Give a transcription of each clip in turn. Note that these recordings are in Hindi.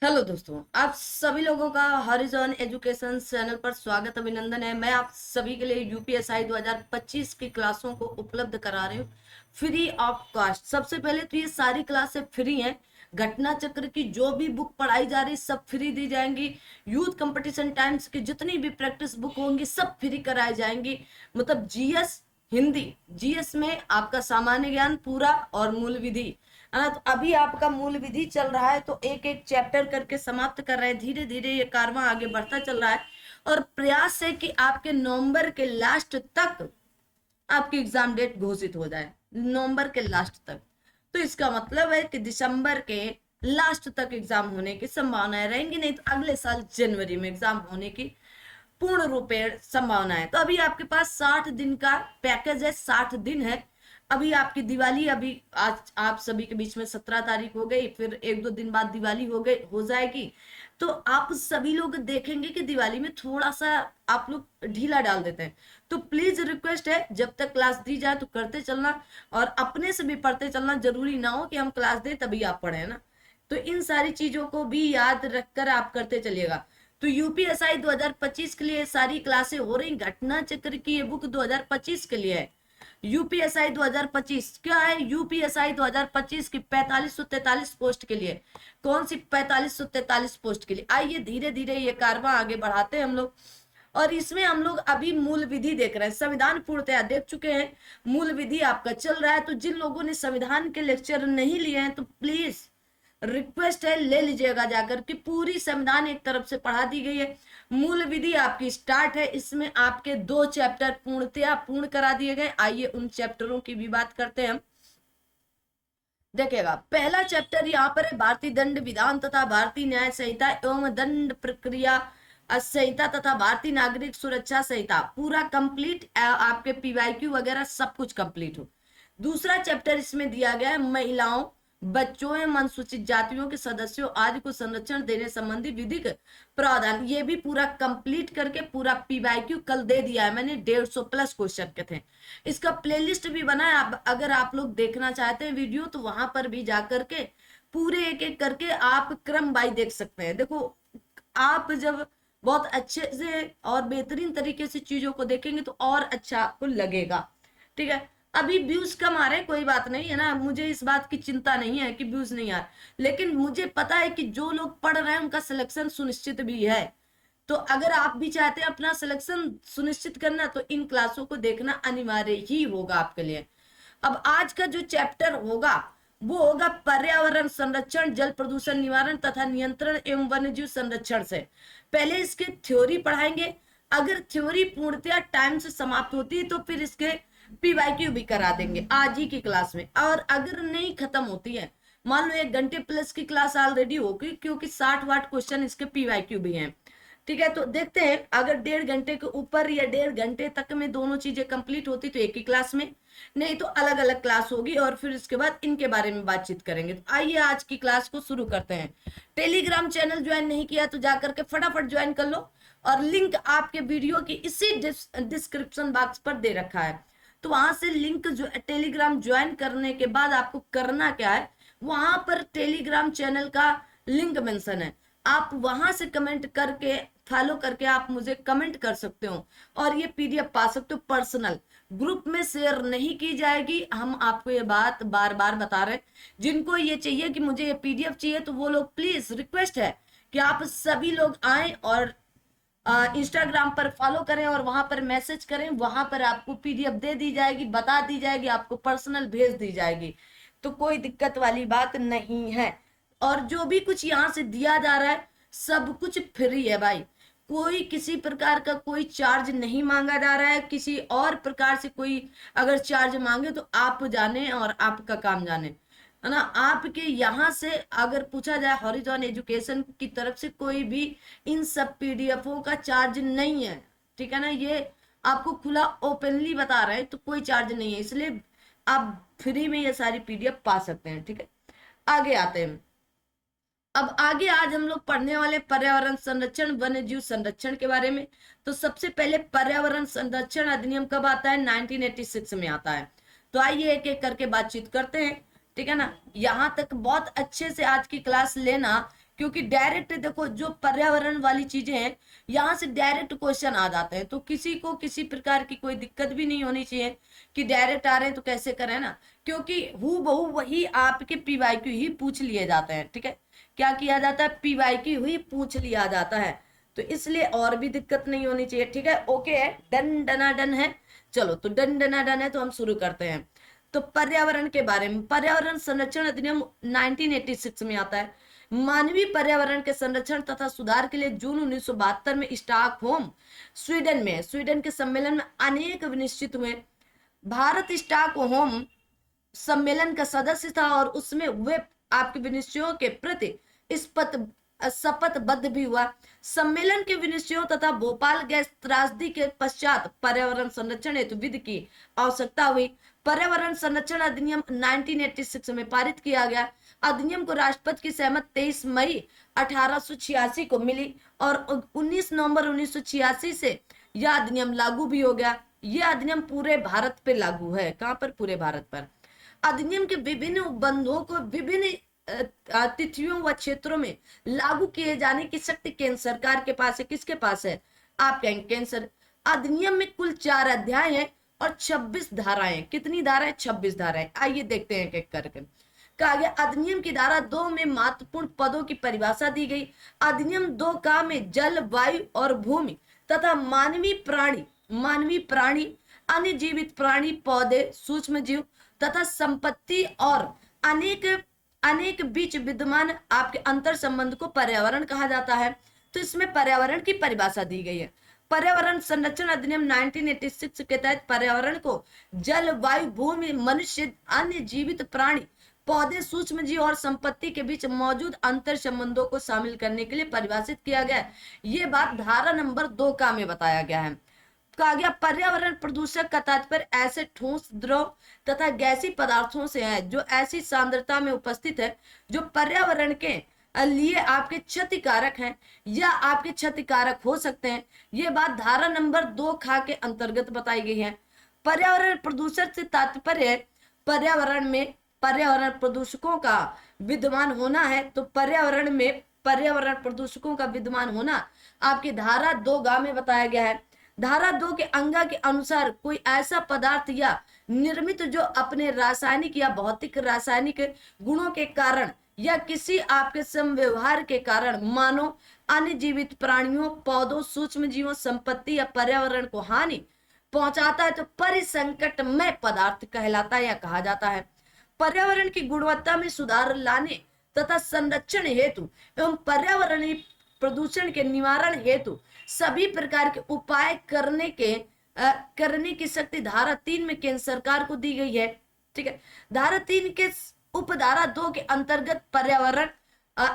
हेलो दोस्तों, आप सभी लोगों का हॉरिजॉन एजुकेशन चैनल पर स्वागत अभिनंदन है। मैं आप सभी के लिए यूपीएसआई 2025 की क्लासों को उपलब्ध करा रही हूँ फ्री ऑफ कॉस्ट। सबसे पहले तो ये सारी क्लासें फ्री हैं। घटना चक्र की जो भी बुक पढ़ाई जा रही सब फ्री दी जाएंगी। यूथ कंपटीशन टाइम्स की जितनी भी प्रैक्टिस बुक होंगी सब फ्री कराई जाएंगी। मतलब जीएस, हिंदी, जीएस में आपका सामान्य ज्ञान पूरा और मूल विधि है ना। तो अभी आपका मूल विधि चल रहा है, तो एक एक चैप्टर करके समाप्त कर रहे हैं। धीरे धीरे ये कारवां आगे बढ़ता चल रहा है और प्रयास है कि आपके नवंबर के लास्ट तक आपकी एग्जाम डेट घोषित हो जाए। नवंबर के लास्ट तक, तो इसका मतलब है कि दिसंबर के लास्ट तक एग्जाम होने की संभावनाएं रहेंगी, नहीं तो अगले साल जनवरी में एग्जाम होने की पूर्ण रूपेण संभावना है। तो अभी आपके पास 60 दिन का पैकेज है, 60 दिन है। अभी आपकी दिवाली, अभी आज आप सभी के बीच में 17 तारीख हो गई, फिर एक दो दिन बाद दिवाली हो जाएगी। तो आप सभी लोग देखेंगे कि दिवाली में थोड़ा सा आप लोग ढीला डाल देते हैं। तो प्लीज रिक्वेस्ट है, जब तक क्लास दी जाए तो करते चलना और अपने से भी पढ़ते चलना। जरूरी ना हो कि हम क्लास दें तभी आप पढ़े ना। तो इन सारी चीजों को भी याद रखकर आप करते चलिएगा। तो यूपीएसआई 2025 के लिए सारी क्लासें हो रही। घटना चक्र की ये बुक 2025 के लिए है। यूपीएसआई 2025 क्या है? यूपीएसआई 2025 की 4543 पोस्ट के लिए। कौन सी 4543 पोस्ट के लिए? आइए धीरे धीरे ये कारवां आगे बढ़ाते हैं हम लोग। और इसमें हम लोग अभी मूल विधि देख रहे हैं। संविधान पूर्णतया देख चुके हैं, मूल विधि आपका चल रहा है। तो जिन लोगों ने संविधान के लेक्चर नहीं लिए हैं तो प्लीज रिक्वेस्ट है ले लीजिएगा जाकर कि पूरी संविधान एक तरफ से पढ़ा दी गई है। मूल विधि आपकी स्टार्ट है, इसमें आपके 2 चैप्टर पूर्णतया पूर्ण करा दिए गए। आइए उन चैप्टरों की भी बात करते हैं हम। देखिएगा, पहला चैप्टर यहाँ पर है भारतीय दंड विधान तथा भारतीय न्याय संहिता एवं दंड प्रक्रिया संहिता तथा भारतीय नागरिक सुरक्षा संहिता। पूरा कंप्लीट, आपके पीवाईक्यू वगैरह सब कुछ कंप्लीट हो। दूसरा चैप्टर इसमें दिया गया है महिलाओं, बच्चों एवं अनुसूचित जातियों के सदस्यों आदि को संरक्षण देने संबंधी विधिक प्रावधान। ये भी पूरा कंप्लीट करके पूरा पीवाईक्यू कल दे दिया है मैंने। 150+ क्वेश्चन के थे। इसका प्लेलिस्ट भी बना है, अगर आप लोग देखना चाहते हैं वीडियो तो वहां पर भी जाकर के पूरे एक एक करके आप क्रम बाई देख सकते हैं। देखो, आप जब बहुत अच्छे से और बेहतरीन तरीके से चीजों को देखेंगे तो और अच्छा आपको लगेगा। ठीक है, अभी व्यूज कम आ रहे हैं, कोई बात नहीं है ना, मुझे इस बात की चिंता नहीं है कि व्यूज नहीं आ रहे। लेकिन मुझे पता है कि जो लोग पढ़ रहे हैं उनका सिलेक्शन सुनिश्चित भी है। तो अगर आप भी चाहते हैं अपना सिलेक्शन सुनिश्चित करना तो इन क्लासों को देखना अनिवार्य ही होगा आपके लिए। अब आज का जो चैप्टर होगा वो होगा पर्यावरण संरक्षण, जल प्रदूषण निवारण तथा नियंत्रण एवं वन्यजीव संरक्षण से। पहले इसके थ्योरी पढ़ाएंगे। अगर थ्योरी पूर्णतया टाइम से समाप्त होती है तो फिर इसके पीवाईक्यू भी करा देंगे आज ही की क्लास में। और अगर नहीं खत्म होती है, मान लो 1 घंटे प्लस की क्लास ऑलरेडी होगी, क्योंकि 60 वाट क्वेश्चन इसके पीवाईक्यू भी हैं। ठीक है, तो देखते हैं अगर 1.5 घंटे के ऊपर या 1.5 घंटे तक में दोनों चीजें कंप्लीट होती तो एक ही क्लास में, नहीं तो अलग अलग क्लास होगी और फिर इसके बाद इनके बारे में बातचीत करेंगे। तो आइए आज की क्लास को शुरू करते हैं। टेलीग्राम चैनल ज्वाइन नहीं किया तो जाकर के फटाफट ज्वाइन कर लो, और लिंक आपके वीडियो की इसी डिस्क्रिप्शन बॉक्स पर दे रखा है। तो वहां से लिंक जो टेलीग्राम ज्वाइन करने के बाद आपको करना क्या है, वहां पर टेलीग्राम चैनल का लिंक मेंशन है। आप वहां से कमेंट करके फॉलो करके आप मुझे कमेंट कर सकते हो और ये पीडीएफ पा सकते हो। पर्सनल ग्रुप में शेयर नहीं की जाएगी, हम आपको ये बात बार बार बता रहे हैं। जिनको ये चाहिए कि मुझे ये पीडीएफ चाहिए तो वो लोग प्लीज रिक्वेस्ट है कि आप सभी लोग आए और इंस्टाग्राम पर फॉलो करें और वहां पर मैसेज करें। वहां पर आपको पीडीएफ दे दी जाएगी, बता दी जाएगी, आपको पर्सनल भेज दी जाएगी। तो कोई दिक्कत वाली बात नहीं है। और जो भी कुछ यहाँ से दिया जा रहा है सब कुछ फ्री है भाई। कोई किसी प्रकार का कोई चार्ज नहीं मांगा जा रहा है। किसी और प्रकार से कोई अगर चार्ज मांगे तो आप जाने और आपका काम जाने, है ना। आपके यहाँ से अगर पूछा जाए हॉरिजॉन एजुकेशन की तरफ से कोई भी इन सब पीडीएफओ का चार्ज नहीं है। ठीक है ना, ये आपको खुला ओपनली बता रहे हैं, तो कोई चार्ज नहीं है, इसलिए आप फ्री में ये सारी पीडीएफ पा सकते हैं। ठीक है, आगे आते हैं। अब आगे आज हम लोग पढ़ने वाले पर्यावरण संरक्षण वन्य जीव संरक्षण के बारे में। तो सबसे पहले पर्यावरण संरक्षण अधिनियम कब आता है? 1986 में आता है। तो आइए एक एक करके बातचीत करते हैं। ठीक है ना, यहाँ तक बहुत अच्छे से आज की क्लास लेना, क्योंकि डायरेक्ट देखो जो पर्यावरण वाली चीजें हैं यहाँ से डायरेक्ट क्वेश्चन आ जाते हैं, तो किसी को किसी प्रकार की कोई दिक्कत भी नहीं होनी चाहिए कि डायरेक्ट आ रहे हैं तो कैसे करें ना, क्योंकि हु बहु वही आपके पीवाईक्यू ही पूछ लिए जाते हैं। ठीक है, क्या किया जाता है, पीवाईक्यू ही पूछ लिया जाता है, तो इसलिए और भी दिक्कत नहीं होनी चाहिए। ठीक है, ओके है, डन डना डन है। चलो तो डन डना डन है तो हम शुरू करते हैं। तो पर्यावरण के बारे में, पर्यावरण संरक्षण अधिनियम 1986 में आता है। मानवीय पर्यावरण के संरक्षण तथा सुधार के लिए जून 1972 में स्टॉकहोम स्वीडन में, स्वीडन के सम्मेलन में अनेक विनिश्चित हुए। भारत स्टॉकहोम सम्मेलन का सदस्य था और उसमें वे आपके विनिश्चयों के प्रति शपथबद्ध भी हुआ। सम्मेलन के विनिश्चयों तथा भोपाल गैस त्रासदी के पश्चात पर्यावरण संरक्षण हेतु विधि की आवश्यकता हुई। पर्यावरण संरक्षण अधिनियम 1986 में पारित किया गया। अधिनियम को राष्ट्रपति की सहमति 23 मई 1886 को मिली और 19 नवंबर 1986 से यह अधिनियम लागू भी हो गया। यह अधिनियम पूरे भारत पे लागू है। कहां पर, पूरे भारत पर। अधिनियम के विभिन्न उपबंधों को विभिन्न तिथियों व क्षेत्रों में लागू किए जाने की शक्ति केंद्र सरकार के पास है। किसके पास है, आप कहेंगे केंद्र। अधिनियम में कुल 4 अध्याय हैं और 26 धाराएं। कितनी धाराएं, 26 धाराएं। आइए देखते हैं एक करके। कहा गया अधिनियम की धारा 2 में महत्वपूर्ण पदों की परिभाषा दी गई। अधिनियम 2 का में जल, वायु और भूमि तथा मानवीय प्राणी, अन्य जीवित प्राणी, पौधे, सूक्ष्म जीव तथा संपत्ति और अनेक बीच विद्यमान आपके अंतर संबंध को पर्यावरण कहा जाता है। तो इसमें पर्यावरण की परिभाषा दी गई है। पर्यावरण संरक्षण अधिनियम 1986 के तहत पर्यावरण को जल, वायु, भूमि, मनुष्य, अन्य जीवित प्राणी, पौधे, सूक्ष्म जीव और संपत्ति के बीच मौजूद अंतर संबंधों को शामिल करने के लिए परिभाषित किया गया है। ये बात धारा नंबर 2 का में बताया गया है। कहा गया पर्यावरण प्रदूषक का तात्पर्य ऐसे ठोस, द्रव तथा गैसीय पदार्थों से है जो ऐसी सांद्रता में उपस्थित है जो पर्यावरण के लिए आपके क्षतिकारक हैं या आपके क्षतिकारक हो सकते हैं। ये बात धारा नंबर 2 खा के अंतर्गत बताई गई है। पर्यावरण प्रदूषण से तात्पर्य पर्यावरण प्रदूषकों का विद्यमान होना है। तो पर्यावरण में पर्यावरण प्रदूषकों का विद्यमान होना आपकी धारा 2 गा में बताया गया है। धारा 2 के अंगा के अनुसार कोई ऐसा पदार्थ या निर्मित जो अपने रासायनिक या भौतिक रासायनिक गुणों के कारण या किसी आपके समव्यवहार के कारण मानव, अन्य जीवित प्राणियों, पौधों, सूक्ष्म जीवों, संपत्ति या पर्यावरण को हानि पहुंचाता है तो परिसंकटमय पदार्थ कहलाता है या कहा जाता है। पर्यावरण की गुणवत्ता में सुधार लाने तथा संरक्षण हेतु एवं पर्यावरणीय प्रदूषण के निवारण हेतु सभी प्रकार के उपाय करने की शक्ति धारा 3 में केंद्र सरकार को दी गई है। ठीक है, धारा 3 के उपधारा 2 के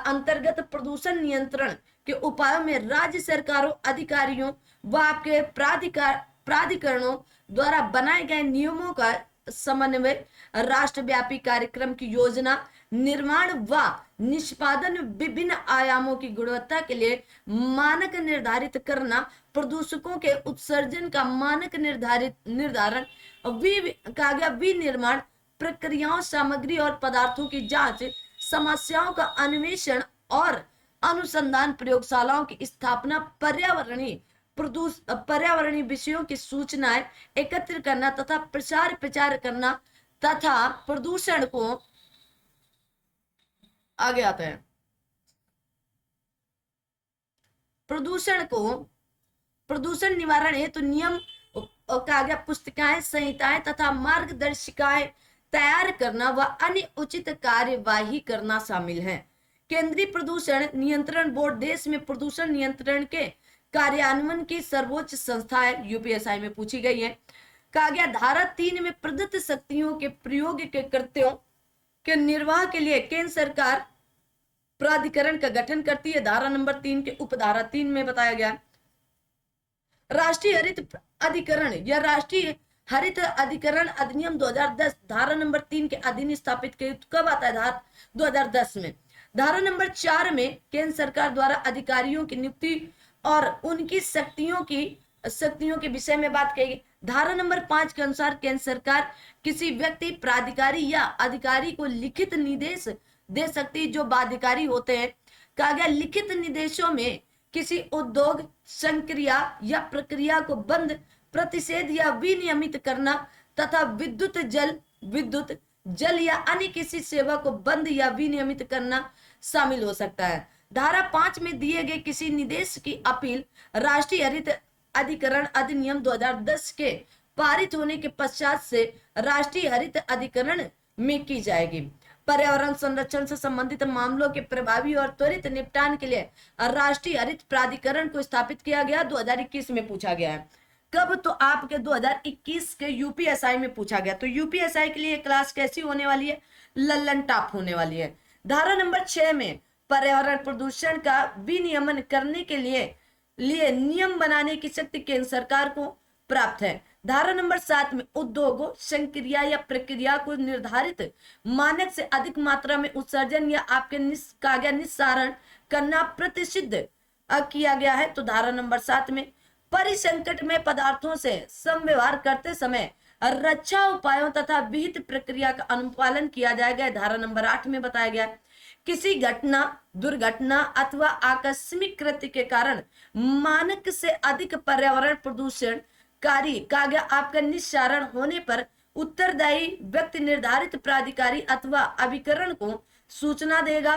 अंतर्गत प्रदूषण नियंत्रण के उपायों में राज्य सरकारों, अधिकारियों व आपके प्राधिकरणों द्वारा बनाए गए नियमों का समन्वय, राष्ट्रव्यापी कार्यक्रम की योजना, निर्माण व निष्पादन, विभिन्न आयामों की गुणवत्ता के लिए मानक निर्धारित करना, प्रदूषकों के उत्सर्जन का मानक निर्धारण, कहा गया विनिर्माण प्रक्रियाओं, सामग्री और पदार्थों की जांच, समस्याओं का अन्वेषण और अनुसंधान प्रयोगशालाओं की स्थापना, पर्यावरणीय विषयों की सूचनाएं एकत्र करना तथा प्रचार करना तथा प्रदूषण को आगे आते हैं। प्रदूषण निवारण हेतु नियम कहा गया पुस्तिकाएं, संहिताएं तथा मार्गदर्शिकाएं तैयार करना व अन्य उचित कार्यवाही करना शामिल है। केंद्रीय प्रदूषण नियंत्रण बोर्ड देश में प्रदूषण नियंत्रण के कार्यान्वयन की सर्वोच्च संस्था है। यूपीएसआई में पूछी गई है। कहा गया धारा 3 में प्रदत्त शक्तियों के प्रयोग के कृत्यों के निर्वाह के लिए केंद्र सरकार प्राधिकरण का गठन करती है। धारा नंबर 3 के उपधारा 3 में बताया गया। राष्ट्रीय हरित अधिकरण या राष्ट्रीय हरित अधिकरण अधिनियम 2010 धारा नंबर 3 के अधीन स्थापित किया। कब आता है? धारा 2010 में। धारा नंबर 4 में केंद्र सरकार द्वारा अधिकारियों की नियुक्ति और उनकी शक्तियों के विषय में बात कही। धारा नंबर 5 के अनुसार केंद्र सरकार किसी व्यक्ति, प्राधिकारी या अधिकारी को लिखित निर्देश दे सकती जो बाध्यकारी होते हैं। कहा गया लिखित निर्देशों में किसी उद्योग संक्रिया या प्रक्रिया को बंद, प्रतिषेध या विनियमित करना तथा विद्युत जल या अन्य किसी सेवा को बंद या विनियमित करना शामिल हो सकता है। धारा 5 में दिए गए किसी निर्देश की अपील राष्ट्रीय हरित अधिकरण अधिनियम 2010 के पारित होने के पश्चात से राष्ट्रीय हरित अधिकरण में की जाएगी। पर्यावरण संरक्षण से संबंधित मामलों के प्रभावी और त्वरित निपटान के लिए राष्ट्रीय हरित प्राधिकरण को स्थापित किया गया। 2021 में पूछा गया है। कब? तो आपके 2021 के यूपीएसआई में पूछा गया। तो यूपीएसआई के लिए क्लास कैसी होने वाली है? लल्लन टॉप होने वाली है। धारा नंबर 6 में पर्यावरण प्रदूषण का विनियमन करने के लिए नियम बनाने की शक्ति केंद्र सरकार को प्राप्त है। धारा नंबर 7 में उद्योगों संक्रिया या प्रक्रिया को निर्धारित मानक से अधिक मात्रा में उत्सर्जन या आपके निस्सारण करना प्रतिषिद्ध किया गया है। तो धारा नंबर 7 में परिसंकट में पदार्थों से समव्यवहार करते समय रक्षा उपायों तथा विहित प्रक्रिया का अनुपालन किया जाएगा। धारा नंबर 8 में बताया गया है किसी घटना, दुर्घटना अथवा आकस्मिक कृत्य के कारण मानक से अधिक पर्यावरण प्रदूषण कारी का गया आपका निस्सारण होने पर उत्तरदायी व्यक्ति निर्धारित प्राधिकारी अथवा अभिकरण को सूचना देगा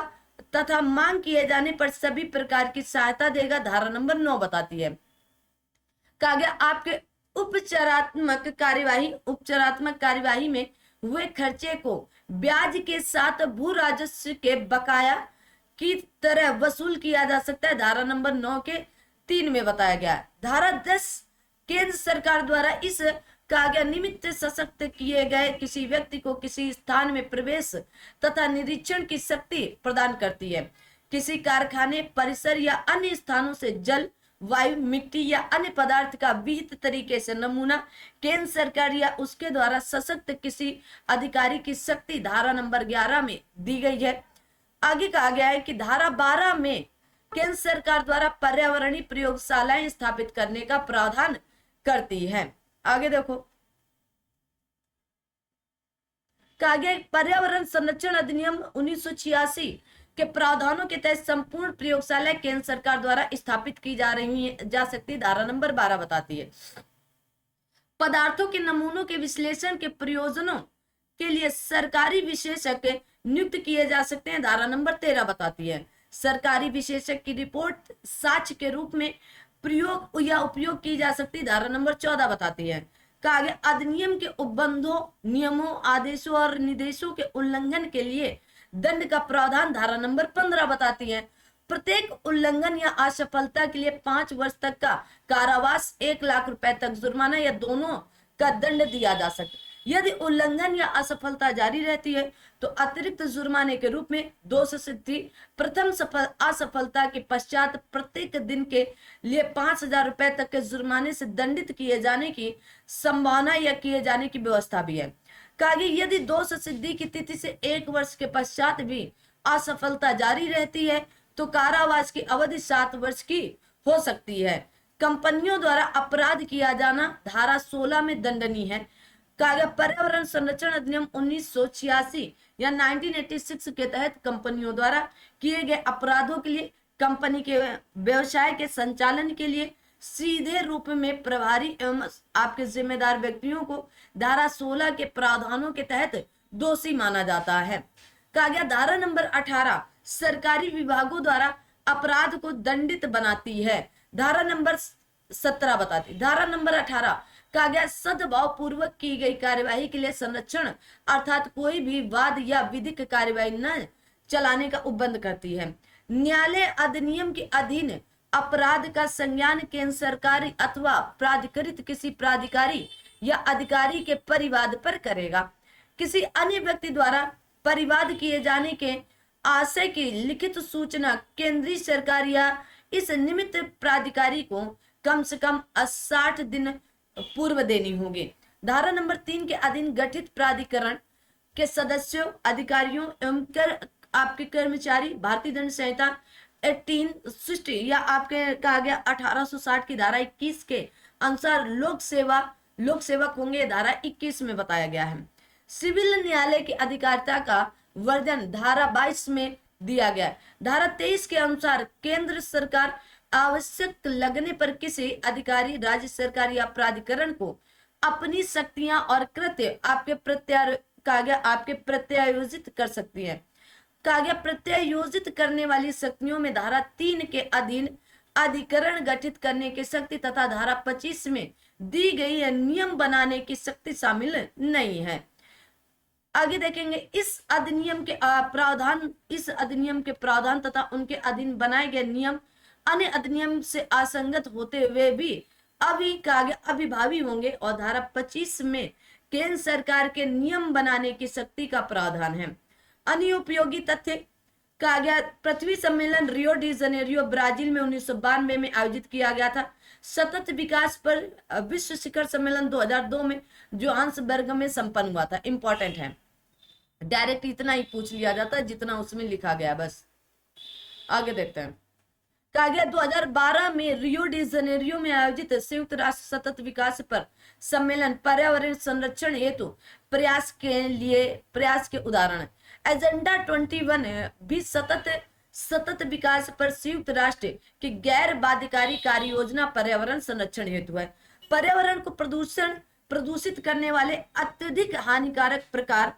तथा मांग किए जाने पर सभी प्रकार की सहायता देगा। धारा नंबर 9 बताती है कहा गया आपके उपचारात्मक कार्यवाही में हुए खर्चे को ब्याज के साथ भू राजस्व के बकाया की तरह वसूल किया जा सकता है। धारा नंबर 9 के 3 में बताया गया है। धारा 10 केंद्र सरकार द्वारा इस निमित्त सशक्त किए गए किसी व्यक्ति को किसी स्थान में प्रवेश तथा निरीक्षण की शक्ति प्रदान करती है। किसी कारखाने, परिसर या अन्य स्थानों से जल, वायु, मिट्टी या अन्य पदार्थ का विहित तरीके से नमूना केंद्र सरकार या उसके द्वारा सशक्त किसी अधिकारी की शक्ति धारा नंबर 11 में दी गई है। आगे कहा गया है कि धारा 12 में केंद्र सरकार द्वारा पर्यावरणीय प्रयोगशालाएं स्थापित करने का प्रावधान करती है। आगे देखो कहा गया पर्यावरण संरक्षण अधिनियम 1986 के प्रावधानों के तहत संपूर्ण प्रयोगशालाएं केंद्र सरकार द्वारा स्थापित की जा सकती। धारा नंबर 12 बताती है पदार्थों के नमूनों के विश्लेषण के प्रयोजनों के लिए सरकारी विशेषज्ञ नियुक्त किए जा सकते हैं। धारा नंबर 13 बताती है सरकारी विशेषज्ञ की रिपोर्ट साक्ष्य के रूप में प्रयोग या उपयोग की जा सकती। धारा नंबर 14 बताती है कहा गया अधिनियम के उपबंधों, नियमों, आदेशों और निर्देशों के उल्लंघन के लिए दंड का प्रावधान। धारा नंबर 15 बताती है प्रत्येक उल्लंघन या असफलता के लिए 5 वर्ष तक का कारावास, 1 लाख रुपए तक जुर्माना या दोनों का दंड दिया जा सकता है। यदि उल्लंघन या असफलता जारी रहती है तो अतिरिक्त जुर्माने के रूप में दोष सिद्धि, प्रथम असफलता के पश्चात प्रत्येक दिन के लिए 5,000 रुपए तक के जुर्माने से दंडित किए जाने की संभावना या किए जाने की व्यवस्था भी है। कहा गया यदि दोष सिद्धि की तिथि से 1 वर्ष के पश्चात भी असफलता जारी रहती है तो कारावास की अवधि 7 वर्ष की हो सकती है। कंपनियों द्वारा अपराध किया जाना धारा 16 में दंडनीय है। कहा गया पर्यावरण संरक्षण अधिनियम 1986 या 1986 के तहत कंपनियों द्वारा किए गए अपराधों के लिए कंपनी के व्यवसाय के संचालन के लिए सीधे रूप में प्रभारी एवं आपके जिम्मेदार व्यक्तियों को धारा 16 के प्रावधानों के तहत दोषी माना जाता है। कहा गया धारा नंबर 18 सरकारी विभागों द्वारा अपराध को दंडित बनाती है। धारा नंबर 17 बताती। धारा नंबर 18 कहा गया सद्भाव पूर्वक की गई कार्यवाही के लिए संरक्षण अर्थात कोई भी वाद या विधिक कार्यवाही न चलाने का उपबंध करती है। न्यायालय अधिनियम के अधीन अपराध का संज्ञान केंद्र सरकार अथवा प्राधिकृत किसी प्राधिकारी या अधिकारी के परिवाद पर करेगा। किसी अन्य व्यक्ति द्वारा परिवाद किए जाने के आशय की लिखित सूचना केंद्रीय सरकार या इस निमित्त प्राधिकारी को कम से कम 60 दिन पूर्व देनी होगी। धारा नंबर 3 के अधीन गठित प्राधिकरण के सदस्यों, अधिकारियों एवं आपके कर्मचारी भारतीय दंड संहिता 1860 या आपके कहा गया 1860 की धारा 21 के अनुसार लोक सेवक होंगे। धारा 21 में बताया गया है। सिविल न्यायालय की अधिकारिता का वर्णन धारा 22 में दिया गया है। धारा 23 के अनुसार केंद्र सरकार आवश्यक लगने पर किसी अधिकारी, राज्य सरकार या प्राधिकरण को अपनी शक्तियां और कृत्य आपके प्रत्यायोजित कर सकती है। कहा गया प्रत्यायोजित करने वाली शक्तियों में धारा 3 के अधीन अधिकरण गठित करने की शक्ति तथा धारा 25 में दी गई है नियम बनाने की शक्ति शामिल नहीं है। आगे देखेंगे इस अधिनियम के प्रावधान तथा उनके अधीन बनाए गए नियम अन्य अधिनियम से असंगत होते हुए भी अभिभावी होंगे और धारा 25 में केंद्र सरकार के नियम बनाने की शक्ति का प्रावधान है। अन्य उपयोगी तथ्य कहा गया पृथ्वी सम्मेलन रियो डी जनेरियो ब्राजील में 1992 में आयोजित किया गया था। सतत विकास पर विश्व शिखर सम्मेलन 2002 में जोहान्सबर्ग में संपन्न हुआ था। इंपॉर्टेंट है, डायरेक्ट इतना ही पूछ लिया जाता है जितना उसमें लिखा गया, बस आगे देखते हैं। कहा गया 2012 में रियो डी जनेरियो में आयोजित संयुक्त राष्ट्र सतत विकास पर सम्मेलन पर्यावरण संरक्षण हेतु प्रयास के उदाहरण है। एजेंडा 21 भी सतत विकास पर संयुक्त राष्ट्र की गैर बाध्यकारी कार्य योजना पर्यावरण संरक्षण हेतु है। पर्यावरण को प्रदूषित करने वाले अत्यधिक हानिकारक प्रकार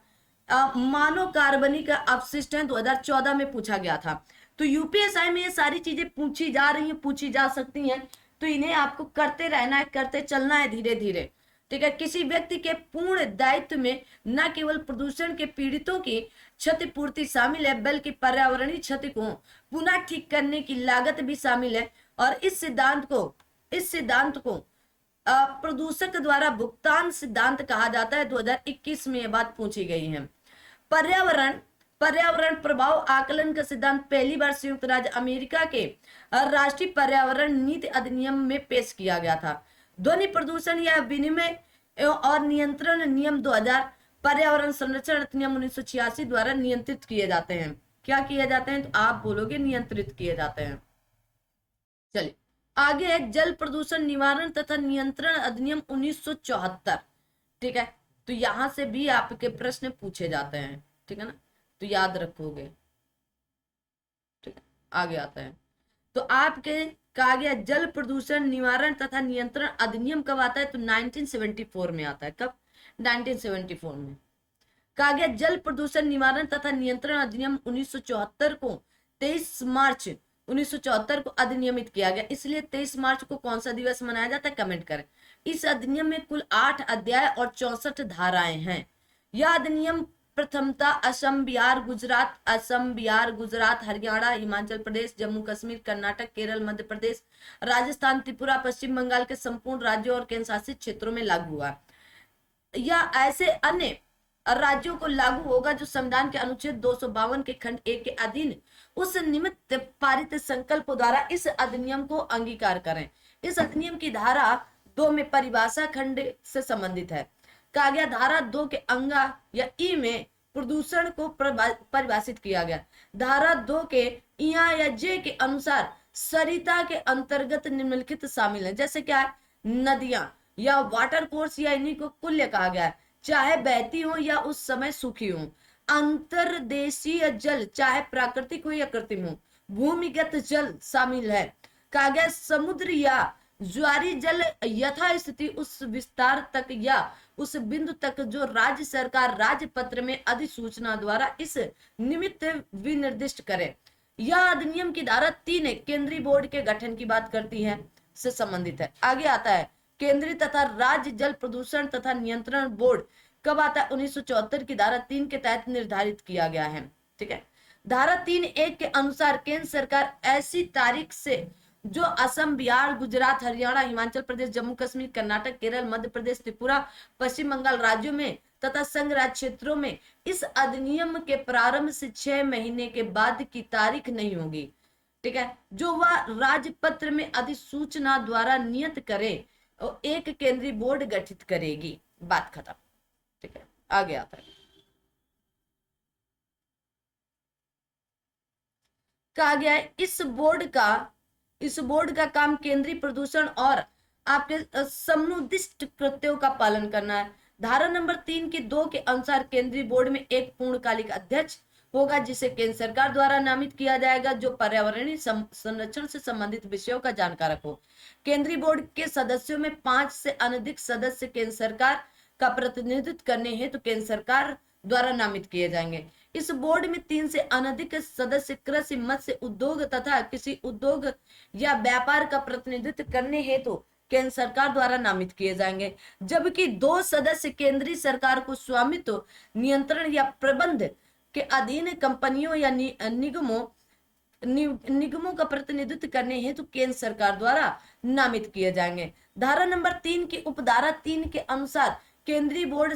मानव कार्बनिक अपशिष्ट 2014 में पूछा गया था। तो यूपीएसआई में ये सारी चीजें पूछी जा रही हैं, पूछी जा सकती हैं, तो इन्हें आपको करते रहना है, करते चलना है धीरे धीरे। ठीक है, किसी व्यक्ति के पूर्ण दायित्व में न केवल प्रदूषण के पीड़ितों की क्षतिपूर्ति शामिल है बल्कि पर्यावरणीय क्षति को पुनः ठीक करने की लागत भी शामिल है। और इस सिद्धांत को प्रदूषक द्वारा भुगतान सिद्धांत कहा जाता है। 2021 में यह बात पूछी गई है। पर्यावरण प्रभाव आकलन का सिद्धांत पहली बार संयुक्त राज्य अमेरिका के राष्ट्रीय पर्यावरण नीति अधिनियम में पेश किया गया था। ध्वनि प्रदूषण या विनिमय और नियंत्रण नियम 2000 पर्यावरण संरक्षण अधिनियम 1986 द्वारा नियंत्रित किए जाते हैं। क्या किए जाते हैं? तो आप बोलोगे नियंत्रित किए जाते हैं। चलिए आगे है जल प्रदूषण निवारण तथा नियंत्रण अधिनियम 1974। ठीक है, तो यहां से भी आपके प्रश्न पूछे जाते हैं। ठीक है ना, तो याद रखोगे। ठीक है, आगे आता है तो आपके कहा गया जल प्रदूषण निवारण तथा नियंत्रण अधिनियम कब आता है? तो 1974 में आता है। कब? 1974 में। कहा गया जल प्रदूषण निवारण तथा नियंत्रण अधिनियम 1974 को 23 मार्च 1974 को अधिनियमित किया गया। इसलिए 23 मार्च को कौन सा दिवस मनाया जाता है? कमेंट करें। इस अधिनियम में कुल 8 अध्याय और 64 धाराएं हैं। यह अधिनियम प्रथमता असम बिहार गुजरात हरियाणा हिमाचल प्रदेश जम्मू कश्मीर कर्नाटक केरल मध्य प्रदेश राजस्थान त्रिपुरा पश्चिम बंगाल के संपूर्ण राज्यों और केंद्र शासित क्षेत्रों में लागू हुआ। यह ऐसे अन्य राज्यों को लागू होगा जो संविधान के अनुच्छेद 252 के खंड 1 के अधीन उस निमित्त पारित संकल्पों द्वारा इस अधिनियम को अंगीकार करें। इस अधिनियम की धारा 2 में परिभाषा खंड से संबंधित है। कहा गया धारा 2 के अंगा या ई में प्रदूषण को परिभाषित किया गया। धारा 2 के या जे के अनुसार सरिता के अंतर्गत निम्नलिखित शामिल है। जैसे क्या है? नदियां या वाटर कोर्स या इन्हीं को कुल्य कहा गया है, चाहे बहती हो या उस समय सूखी हो। अंतर्देशीय जल चाहे प्राकृतिक हो या कृत्रिम हो। भूमिगत जल शामिल है। कहा गया समुद्र या ज्वारी जल यथास्थिति उस विस्तार तक या उस बिंदु तक जो राज्य सरकार राजपत्र में अधिसूचना द्वारा इस निमित्त विनिर्दिष्ट करे। यह अधिनियम की धारा 3 केंद्रीय बोर्ड के गठन की बात करती है, से संबंधित है। आगे आता है केंद्रीय तथा राज्य जल प्रदूषण तथा नियंत्रण बोर्ड कब आता है? 1974 की धारा 3 के तहत निर्धारित किया गया है। ठीक है, धारा 3(1) के अनुसार केंद्र सरकार ऐसी तारीख से जो असम बिहार गुजरात हरियाणा हिमाचल प्रदेश जम्मू कश्मीर कर्नाटक केरल मध्य प्रदेश त्रिपुरा पश्चिम बंगाल राज्यों में तथा संघ राज्य क्षेत्रों में इस अधिनियम के प्रारंभ से 6 महीने के बाद की तारीख नहीं होगी। ठीक है, जो वह राजपत्र में अधिसूचना द्वारा नियत करे और एक केंद्रीय बोर्ड गठित करेगी। बात खत्म। ठीक है, आगे आता है। कहा गया है इस बोर्ड का काम केंद्रीय प्रदूषण और आपके समुदिष्ट कृत्यों का पालन करना है। धारा नंबर 3 के 2 के अनुसार केंद्रीय बोर्ड में एक पूर्णकालिक अध्यक्ष होगा जिसे केंद्र सरकार द्वारा नामित किया जाएगा, जो पर्यावरणीय संरक्षण से संबंधित विषयों का जानकारक हो। केंद्रीय बोर्ड के सदस्यों में 5 से अधिक सदस्य केंद्र सरकार का प्रतिनिधित्व करने हेतु केंद्र सरकार द्वारा नामित किए जाएंगे। इस बोर्ड में 3 से अधिक सदस्य कृषि, मत्स्य उद्योग तथा किसी उद्योग या व्यापार का प्रतिनिधित्व करने हेतु केंद्र सरकार द्वारा नामित किए जाएंगे, जबकि 2 सदस्य केंद्रीय सरकार को स्वामित्व, नियंत्रण या प्रबंध के अधीन कंपनियों या निगमों का प्रतिनिधित्व करने हेतु केंद्र सरकार द्वारा नामित किए जाएंगे। धारा नंबर 3 की उपधारा 3 के अनुसार केंद्रीय बोर्ड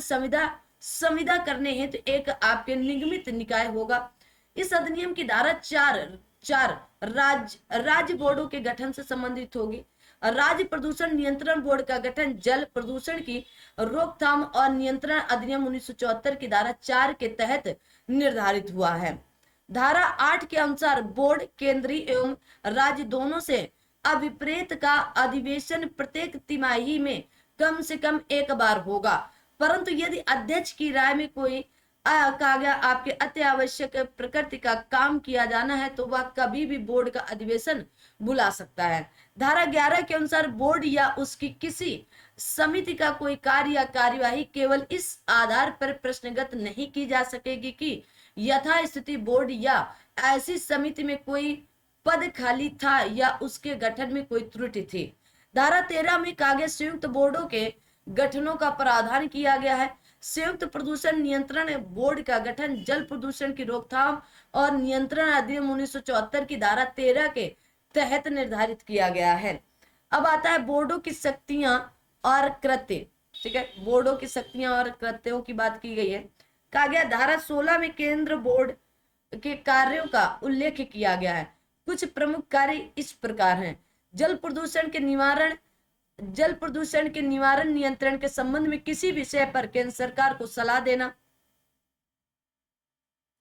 संविदा करने हेतु एक आपके निगमित निकाय होगा। इस अधिनियम की धारा 4 राज्य बोर्डों के गठन से संबंधित होगी। राज्य प्रदूषण नियंत्रण बोर्ड का गठन जल प्रदूषण की रोकथाम और नियंत्रण अधिनियम 1974 की धारा 4 के तहत निर्धारित हुआ है। धारा 8 के अनुसार बोर्ड केंद्रीय एवं राज्य दोनों से अभिप्रेत का अधिवेशन प्रत्येक तिमाही में कम से कम एक बार होगा, परंतु यदि अध्यक्ष की राय में कोई आपके अत्यावश्यक प्रकृति का काम किया जाना है तो वह कभी भी बोर्ड का अधिवेशन बुला सकता है। धारा 11 के अनुसार बोर्ड या उसकी किसी समिति का कोई कार्य या कार्यवाही केवल इस आधार पर प्रश्नगत नहीं की जा सकेगी कि यथास्थिति बोर्ड या ऐसी समिति में कोई पद खाली था या उसके गठन में कोई त्रुटि थी। धारा 13 में कहा गया संयुक्त बोर्डों के गठनों का प्रावधान किया गया है। संयुक्त प्रदूषण नियंत्रण बोर्ड का गठन जल प्रदूषण की रोकथाम और नियंत्रण अधिनियम 1974 की धारा 13 के तहत निर्धारित किया गया है। अब आता है बोर्डों की शक्तियां और कृत्य। ठीक है, बोर्डों की शक्तियां और कृत्यों की बात की गई है। कहा गया धारा 16 में केंद्र बोर्ड के कार्यों का उल्लेख किया गया है। कुछ प्रमुख कार्य इस प्रकार हैं: जल प्रदूषण के निवारण नियंत्रण के संबंध में किसी विषय पर केंद्र सरकार को सलाह देना।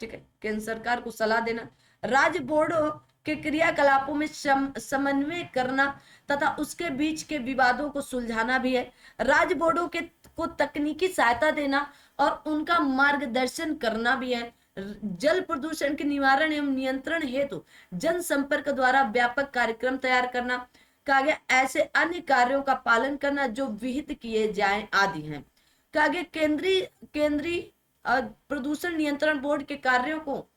ठीक है, केंद्र सरकार को सलाह देना। राज्य बोर्डों के क्रियाकलापों में समन्वय करना तथा उसके बीच के विवादों को सुलझाना भी है। राज्य बोर्डों को तकनीकी सहायता देना और उनका मार्गदर्शन करना भी है। जल प्रदूषण के निवारण एवं नियंत्रण हेतु जनसंपर्क द्वारा व्यापक कार्यक्रम तैयार करना। कहा गया ऐसे अन्य कार्यों का पालन करना जो विहित किए जाएं आदि हैं। कहा गया केंद्रीय प्रदूषण नियंत्रण बोर्ड के कार्यों को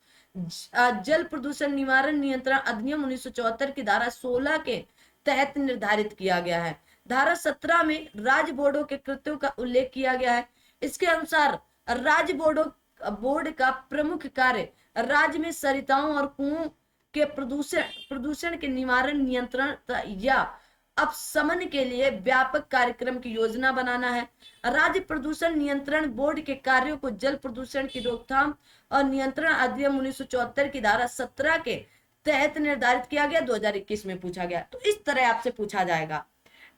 जल प्रदूषण निवारण नियंत्रण अधिनियम 1974 की धारा 16 के तहत निर्धारित किया गया है। धारा 17 में राज्य बोर्डों के कृत्यों का उल्लेख किया गया है। इसके अनुसार राज्य बोर्ड का प्रमुख कार्य राज्य में सरिताओं और कुओं के प्रदूषण के निवारण, नियंत्रण या अपशमन के लिए व्यापक कार्यक्रम की योजना बनाना है। राज्य प्रदूषण नियंत्रण बोर्ड के कार्यों को जल प्रदूषण की रोकथाम और नियंत्रण अधिनियम 1974 की धारा 17 के तहत निर्धारित किया गया। 2021 में पूछा गया, तो इस तरह आपसे पूछा जाएगा।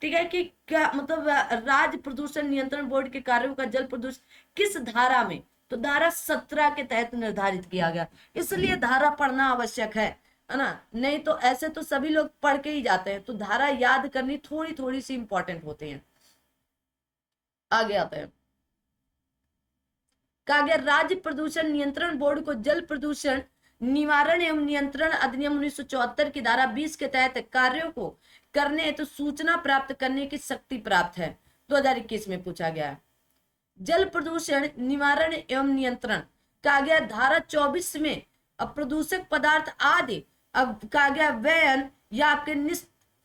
ठीक है, कि क्या मतलब राज्य प्रदूषण नियंत्रण बोर्ड के कार्यों का जल प्रदूषण किस धारा में, तो धारा 17 के तहत निर्धारित किया गया। इसलिए धारा पढ़ना आवश्यक है ना, नहीं तो ऐसे तो सभी लोग पढ़ के ही जाते हैं, तो धारा याद करनी थोड़ी सी इंपॉर्टेंट होती है। आगे आते हैं। कहा गया राज्य प्रदूषण नियंत्रण बोर्ड को जल प्रदूषण निवारण एवं नियंत्रण अधिनियम 1974 की धारा 20 के तहत कार्यों को करने हेतु सूचना प्राप्त करने की शक्ति प्राप्त है। 2021 में पूछा गया है। जल प्रदूषण निवारण एवं नियंत्रण कहा गया धारा 24 में प्रदूषक पदार्थ आदि अब कहा गया व्ययन या आपके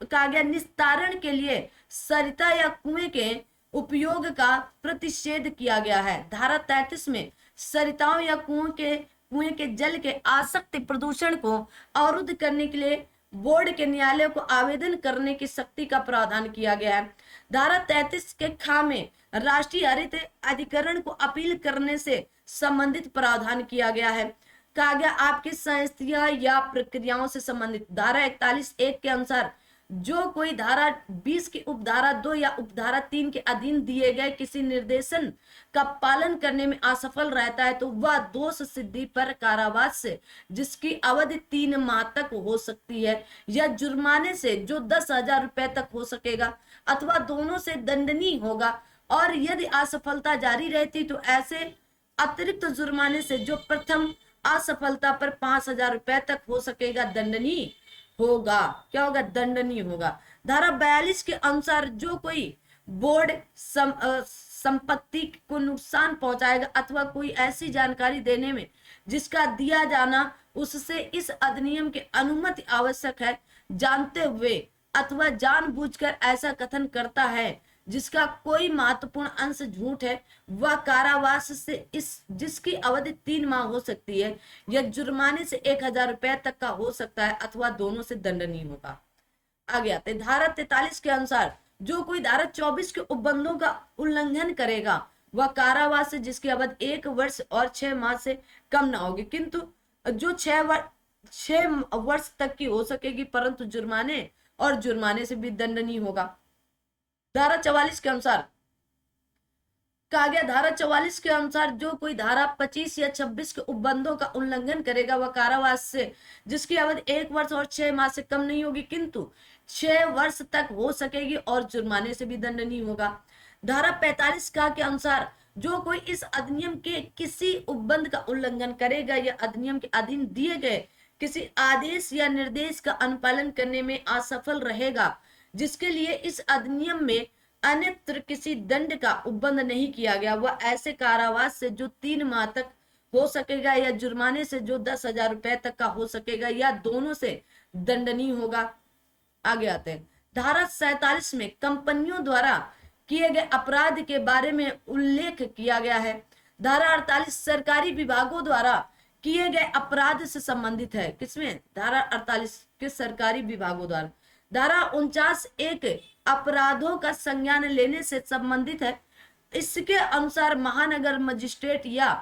कहा गया निस्तारण के लिए सरिता या कुएं के उपयोग का प्रतिषेध किया गया है। धारा 33 में सरिताओं या कुएं के जल के आसक्त प्रदूषण को अवरुद्ध करने के लिए बोर्ड के न्यायालय को आवेदन करने की शक्ति का प्रावधान किया गया है। धारा 33 के खा में राष्ट्रीय हरित अधिकरण को अपील करने से संबंधित प्रावधान किया गया है। कहा गया आपकी संस्थितियां या प्रक्रियाओं से संबंधित धारा 41(1) के अनुसार जो कोई धारा 20 की उपधारा 2 या उपधारा 3 के अधीन दिए गए किसी निर्देशन का पालन करने में असफल रहता है तो वह दोष सिद्धि पर कारावास से जिसकी अवधि 3 माह तक हो सकती है या जुर्माने से जो 10,000 रुपए तक हो सकेगा अथवा दोनों से दंडनीय होगा, और यदि असफलता जारी रहती तो ऐसे अतिरिक्त जुर्माने से जो प्रथम असफलता पर 5,000 रुपए तक हो सकेगा दंडनीय होगा। क्या होगा? दंडनीय होगा। धारा 42 के अनुसार जो कोई बोर्ड संपत्ति को नुकसान पहुंचाएगा अथवा कोई ऐसी जानकारी देने में जिसका दिया जाना उससे इस अधिनियम की अनुमति आवश्यक है, जानते हुए अथवा जानबूझकर ऐसा कथन करता है जिसका कोई महत्वपूर्ण अंश झूठ है, वह कारावास से इस जिसकी अवधि 3 माह हो सकती है या जुर्माने से 1,000 रुपए तक का हो सकता है अथवा दोनों से दंडनीय होगा। आगे आते धारा 43 के अनुसार जो कोई धारा 24 के उपबंधों का उल्लंघन करेगा वह कारावास से जिसकी अवधि 1 वर्ष और 6 माह से कम ना होगी, किंतु जो 6 वर्ष तक की हो सकेगी, परंतु जुर्माने से भी दंडनीय होगा। धारा 44 के अनुसार कहा गया, धारा 44 के अनुसार जो कोई धारा 25 या 26 के उपबंधों का उल्लंघन करेगा वह कारावास से जिसकी अवधि 1 वर्ष और 6 माह से कम नहीं होगी, किंतु 6 वर्ष तक हो सकेगी और जुर्माने से भी दंडनीय होगा। धारा 45 का के अनुसार जो कोई इस अधिनियम के किसी उपबंध का उल्लंघन करेगा या अधिनियम के अधीन दिए गए किसी आदेश या निर्देश का अनुपालन करने में असफल रहेगा, जिसके लिए इस अधिनियम में अन्यत्र किसी दंड का उपबंध नहीं किया गया, वह ऐसे कारावास से जो 3 माह तक हो सकेगा या जुर्माने से जो 10,000 रुपए तक का हो सकेगा या दोनों से दंडनीय होगा। आगे आते हैं धारा 47 में कंपनियों द्वारा किए गए अपराध के बारे में उल्लेख किया गया है। धारा 48 सरकारी विभागों द्वारा किए गए अपराध से संबंधित है। किसमें? धारा 48 के सरकारी विभागों द्वारा। धारा 49 एक अपराधों का संज्ञान लेने से संबंधित है। इसके अनुसार महानगर मजिस्ट्रेट या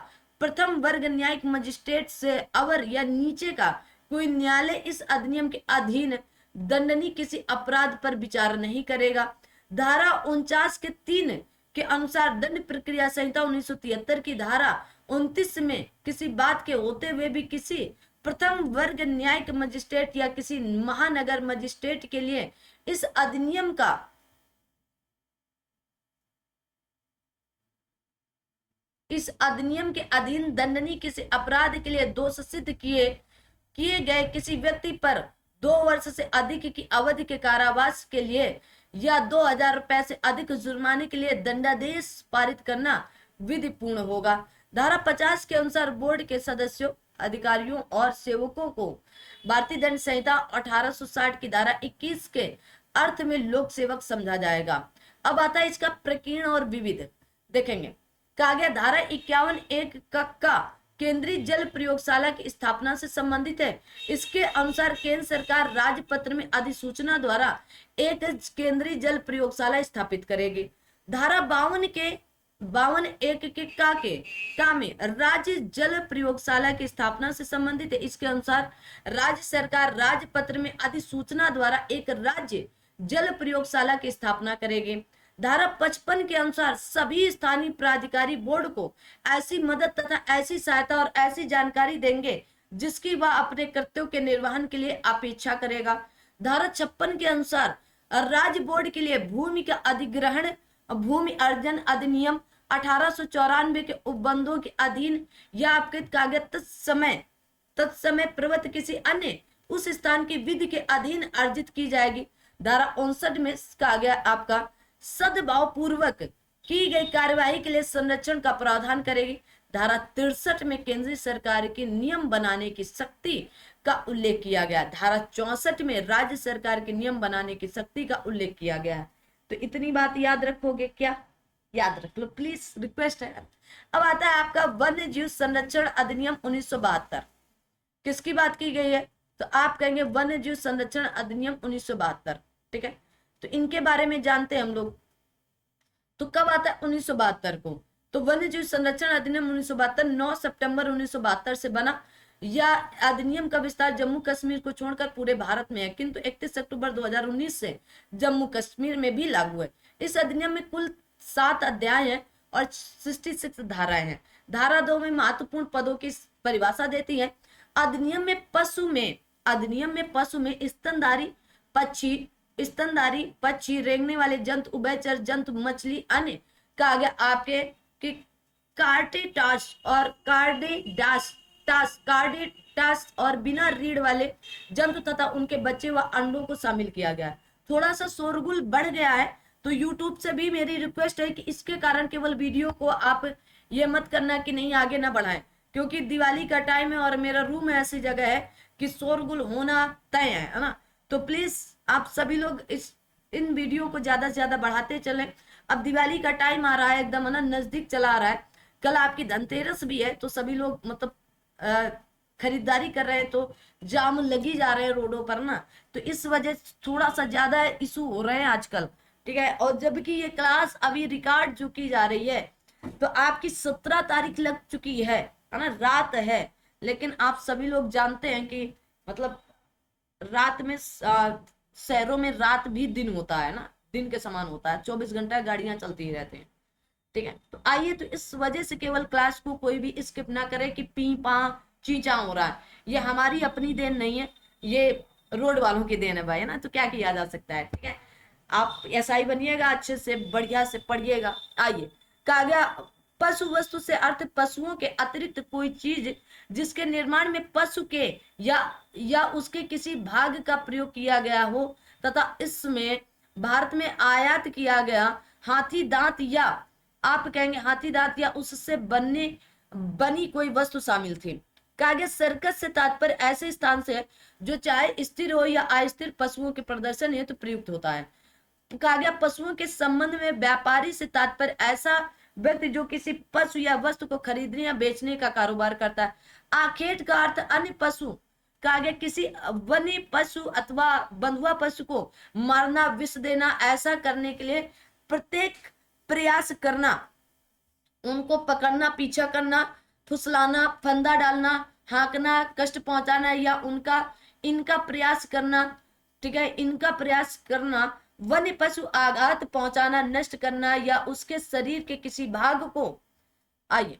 प्रथम वर्ग न्यायिक मजिस्ट्रेट से अवर या नीचे का कोई न्यायालय इस अधिनियम के अधीन दंडनीय किसी अपराध पर विचार नहीं करेगा। धारा 49 के 3 के अनुसार दंड प्रक्रिया संहिता 1973 की धारा 29 में किसी बात के होते हुए भी किसी प्रथम वर्ग न्यायिक मजिस्ट्रेट या किसी महानगर मजिस्ट्रेट के लिए इस अधिनियम के अधीन दंडनीय किसी अपराध के लिए दोष सिद्ध किए गए किसी व्यक्ति पर 2 वर्ष से अधिक की अवधि के कारावास के लिए या 2,000 रुपए से अधिक जुर्माने के लिए दंडादेश पारित करना विधिपूर्ण होगा। धारा 50 के अनुसार बोर्ड के सदस्यों, अधिकारियों और सेवकों को भारतीय दंड संहिता 1860 की धारा 21 के अर्थ में लोक सेवक समझा जाएगा। अब आता है इसका प्रकीर्ण और विविध। देखेंगे कहा गया धारा 51(1) का केंद्रीय जल प्रयोगशाला की स्थापना से संबंधित है। इसके अनुसार केंद्र सरकार राजपत्र में अधिसूचना द्वारा एक केंद्रीय जल प्रयोगशाला स्थापित करेगी। धारा 52(1) के का में राज्य जल प्रयोगशाला की स्थापना से संबंधित है। इसके अनुसार राज्य सरकार राजपत्र में अधिसूचना द्वारा एक राज्य जल प्रयोगशाला की स्थापना करेगी। धारा 55 के अनुसार सभी स्थानीय प्राधिकारी बोर्ड को ऐसी मदद तथा ऐसी सहायता और ऐसी जानकारी देंगे जिसकी वह अपने कर्तव्यों के निर्वहन के लिए अपेक्षा करेगा। धारा 56 के अनुसार राज्य बोर्ड के लिए भूमि का अधिग्रहण भूमि अर्जन अधिनियम 1894 के उपबंधों के अधीन या आपके कागज तत्समय प्रवृत्त किसी अन्य उस स्थान की विधि के अधीन अर्जित की जाएगी। धारा 59 में कहा गया आपका सद्भाव पूर्वक की गई कार्यवाही के लिए संरक्षण का प्रावधान करेगी। धारा 63 में केंद्रीय सरकार के नियम बनाने की शक्ति का उल्लेख किया गया। धारा 64 में राज्य सरकार के नियम बनाने की शक्ति का उल्लेख किया गया है। तो इतनी बात याद रखोगे क्या? याद रख लो प्लीज, रिक्वेस्ट है। अब आता है आपका वन्य जीव संरक्षण अधिनियम 1972। किसकी बात की गई है? तो आप कहेंगे वन्य जीव संरक्षण अधिनियम 1972। ठीक है, तो इनके बारे में जानते हैं हम लोग। तो कब आता है? 1972 को। तो वन्य जीव संरक्षण अधिनियम 1972 9 सितंबर 1972 से बना। यह अधिनियम का विस्तार जम्मू कश्मीर को छोड़कर पूरे भारत में है, किंतु 31 अक्टूबर 2019 से जम्मू कश्मीर में भी लागू है। इस अधिनियम में कुल 7 अध्याय हैं और 66 धाराएं हैं। धारा 2 में महत्वपूर्ण पदों की परिभाषा देती है। अधिनियम में पशु में स्तनधारी पक्षी, रेंगने वाले जंतु, उभयचर जंतु, मछली, अन्य कहा गया आपके कार्डेटास और कार्डेडास टास्क, कार्डिक टास्क और बिना रीढ़ वाले जंतु तथा उनके बच्चे व अंडों को शामिल किया गया है। थोड़ा सा शोरगुल बढ़ गया है, तो यूट्यूब से भी मेरी रिक्वेस्ट है कि इसके कारण केवल वीडियो को आप ये मत करना कि नहीं आगे ना बढ़ाएं, क्योंकि दिवाली का टाइम है और मेरा रूम ऐसी जगह है कि शोरगुल होना तय है ना। तो प्लीज आप सभी लोग इन वीडियो को ज्यादा से ज्यादा बढ़ाते चलें। अब दिवाली का टाइम आ रहा है, एकदम है ना, नजदीक चला आ रहा है। कल आपकी धनतेरस भी है, तो सभी लोग मतलब खरीदारी कर रहे हैं, तो जाम लगी जा रहे हैं रोडों पर ना, तो इस वजह से थोड़ा सा ज्यादा इशू हो रहे हैं आजकल, ठीक है। और जबकि ये क्लास अभी रिकॉर्ड जो की जा रही है, तो आपकी 17 तारीख लग चुकी है ना, रात है। लेकिन आप सभी लोग जानते हैं कि मतलब रात में शहरों में रात भी दिन होता है ना, दिन के समान होता है, 24 घंटा गाड़ियां चलती ही रहती हैं, ठीक है। तो आइए, तो इस वजह से केवल क्लास को कोई भी स्किप ना करे कि पी पा चीचा हो रहा है, ये हमारी अपनी देन नहीं है, ये रोड वालों की देन है भाई, है ना। तो क्या किया जा सकता है, ठीक है। आप एसआई बनिएगा, अच्छे से बढ़िया से पढ़िएगा। आइए, कहा गया पशु वस्तु से अर्थ पशुओं के अतिरिक्त कोई चीज जिसके निर्माण में पशु के या उसके किसी भाग का प्रयोग किया गया हो तथा इसमें भारत में आयात किया गया हाथी दांत या आप कहेंगे हाथी दांत या उससे बनी कोई वस्तु शामिल थी। कहा गया सर्कस से तात्पर्य ऐसे स्थान से जो चाहे स्थिर हो या अस्थिर पशुओं के प्रदर्शन हेतु प्रयुक्त होता है। कहा गया पशुओं के संबंध में व्यापारी से तात्पर्य ऐसा व्यक्ति जो किसी पशु या वस्तु को खरीदने या बेचने का कारोबार करता है। आखेट का अर्थ अन्य पशु, कहा गया किसी वन्य पशु अथवा बंधुआ पशु को मारना, विष देना, ऐसा करने के लिए प्रत्येक प्रयास करना, उनको पकड़ना, पीछा करना, फुसलाना, फंदा डालना, हाँकना, कष्ट पहुंचाना या इनका प्रयास करना, ठीक है, इनका प्रयास करना, वन्य पशु आघात पहुंचाना, नष्ट करना या उसके शरीर के किसी भाग को, आइए,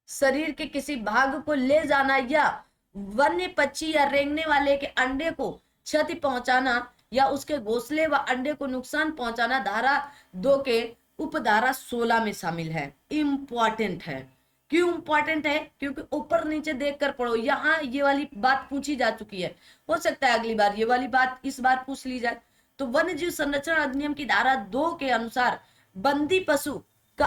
शरीर के किसी भाग को ले जाना या वन्य पक्षी या रेंगने वाले के अंडे को क्षति पहुंचाना या उसके घोंसले व अंडे को नुकसान पहुंचाना धारा 2 के उपधारा 16 में शामिल है। इंपॉर्टेंट है। क्यों इंपॉर्टेंट है? क्योंकि ऊपर नीचे देखकर पढ़ो, यहाँ ये वाली बात पूछी जा चुकी है, हो सकता है अगली बार ये वाली बात इस बार पूछ ली जाए। तो वन्य जीव संरक्षण अधिनियम की धारा 2 के अनुसार बंदी पशु का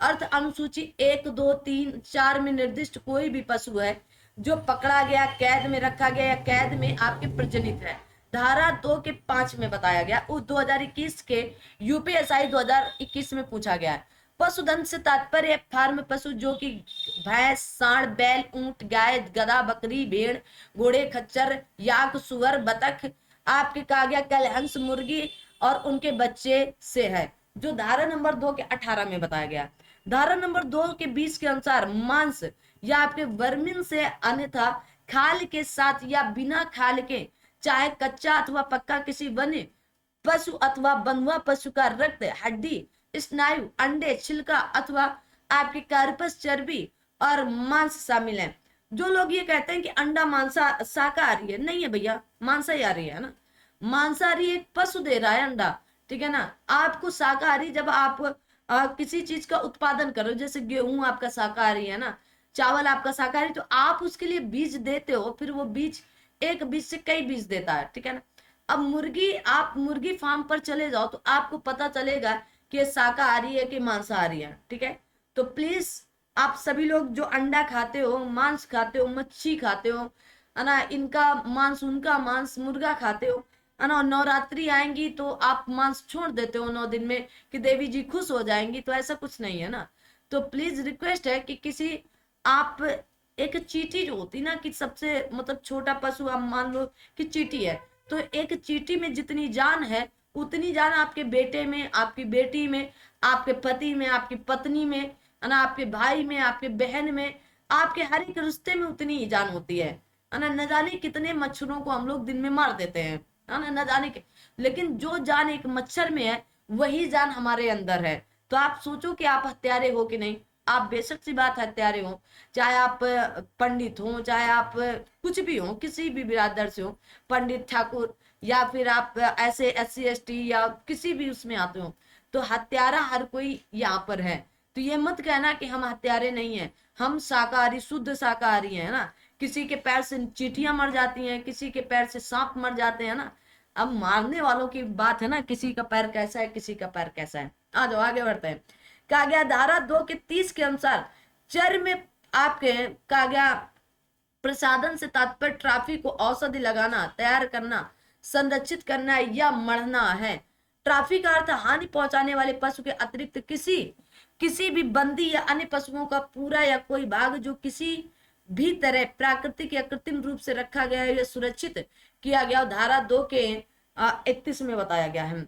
अर्थ अनुसूची 1, 2, 3, 4 में निर्दिष्ट कोई भी पशु है जो पकड़ा गया, कैद में रखा गया या कैद में आपके प्रजनित है। धारा 2 के 5 में बताया गया। 2021 के यूपीएसआई 2021 में पूछा गया है। पशुधन से तात्पर्य फार्म पशु जो कि भैंस, सांड, बैल, ऊंट, गाय, गधा, बकरी, भेड़, घोड़े, खच्चर, याक, सुअर, बतख, आपके कहा गया कल हंस, मुर्गी और उनके बच्चे से है, जो धारा नंबर 2 के 18 में बताया गया। धारा नंबर 2 के 20 के अनुसार मांस या आपके वर्मिन से अन्यथा खाल के साथ या बिना खाल के, चाहे कच्चा अथवा पक्का, किसी वन्य पशु अथवा बंधुआ पशु का रक्त, हड्डी, स्नायु, अंडे, छिलका अथवा आपके कार्पस, चर्बी और मांस शामिल है। जो लोग ये कहते हैं कि अंडा मांसा शाकाहारी है, नहीं है भैया, मांसाहारी है ना। मांसाहारी एक पशु दे रहा है अंडा, ठीक है ना। आपको शाकाहारी जब आप किसी चीज का उत्पादन करो, जैसे गेहूं आपका शाकाहारी है ना, चावल आपका शाकाहारी, तो आप उसके लिए बीज देते हो, फिर वो बीज एक बीज से कई बीज देता है, ठीक है ना। अब आप मुर्गी फार्म पर चले जाओ तो आपको पता चलेगा कि शाकाहारी है कि मांसाहारी है, ठीक है। तो प्लीज आप सभी लोग जो अंडा खाते हो, मांस खाते हो, मच्छी खाते हो, है ना, इनका मांस, उनका मांस, मुर्गा खाते हो, है ना, नवरात्रि आएंगी तो आप मांस छोड़ देते हो 9 दिन में कि देवी जी खुश हो जाएंगी, तो ऐसा कुछ नहीं है ना। तो प्लीज रिक्वेस्ट है कि किसी आप एक चींटी जो होती ना, कि सबसे मतलब छोटा पशु आप मान लो कि चींटी है, तो एक चींटी में जितनी जान है उतनी जान आपके बेटे में, आपकी बेटी में, आपके पति में, आपकी पत्नी में, है ना, आपके भाई में, आपके बहन में, आपके हर एक रिश्ते में उतनी ही जान होती है ना। न जाने कितने मच्छरों को हम लोग दिन में मार देते हैं, है ना, न जाने के, लेकिन जो जान एक मच्छर में है वही जान हमारे अंदर है। तो आप सोचो कि आप हत्यारे हो कि नहीं। आप बेशक सी बात हत्यारे हो, चाहे आप पंडित हो, चाहे आप कुछ भी हो, किसी भी बिरादर से हो, पंडित, ठाकुर, या फिर आप ऐसे SC ST या किसी भी उसमें आते हो, तो हत्यारा हर कोई यहाँ पर है। तो ये मत कहना कि हम हत्यारे नहीं है, हम शाकाहारी, शुद्ध शाकाहारी है ना। किसी के पैर से चींटियां मर जाती हैं, किसी के पैर से सांप मर जाते हैं ना। अब मारने वालों की बात है ना, किसी का पैर कैसा है, किसी का पैर कैसा है। आ जाओ आगे बढ़ते हैं। कहा गया धारा 2 के 30 के अनुसार चर में आपके कहा गया प्रसाधन से तात्पर्य ट्रॉफी को औषधि लगाना, तैयार करना, संरक्षित करना या मरना है। ट्रॉफी का अर्थ हानि पहुंचाने वाले पशु के अतिरिक्त किसी भी बंदी या अन्य पशुओं का पूरा या कोई भाग जो किसी भी तरह प्राकृतिक या कृत्रिम रूप से रखा गया है या सुरक्षित किया गया, धारा 2 के 31 में बताया गया है।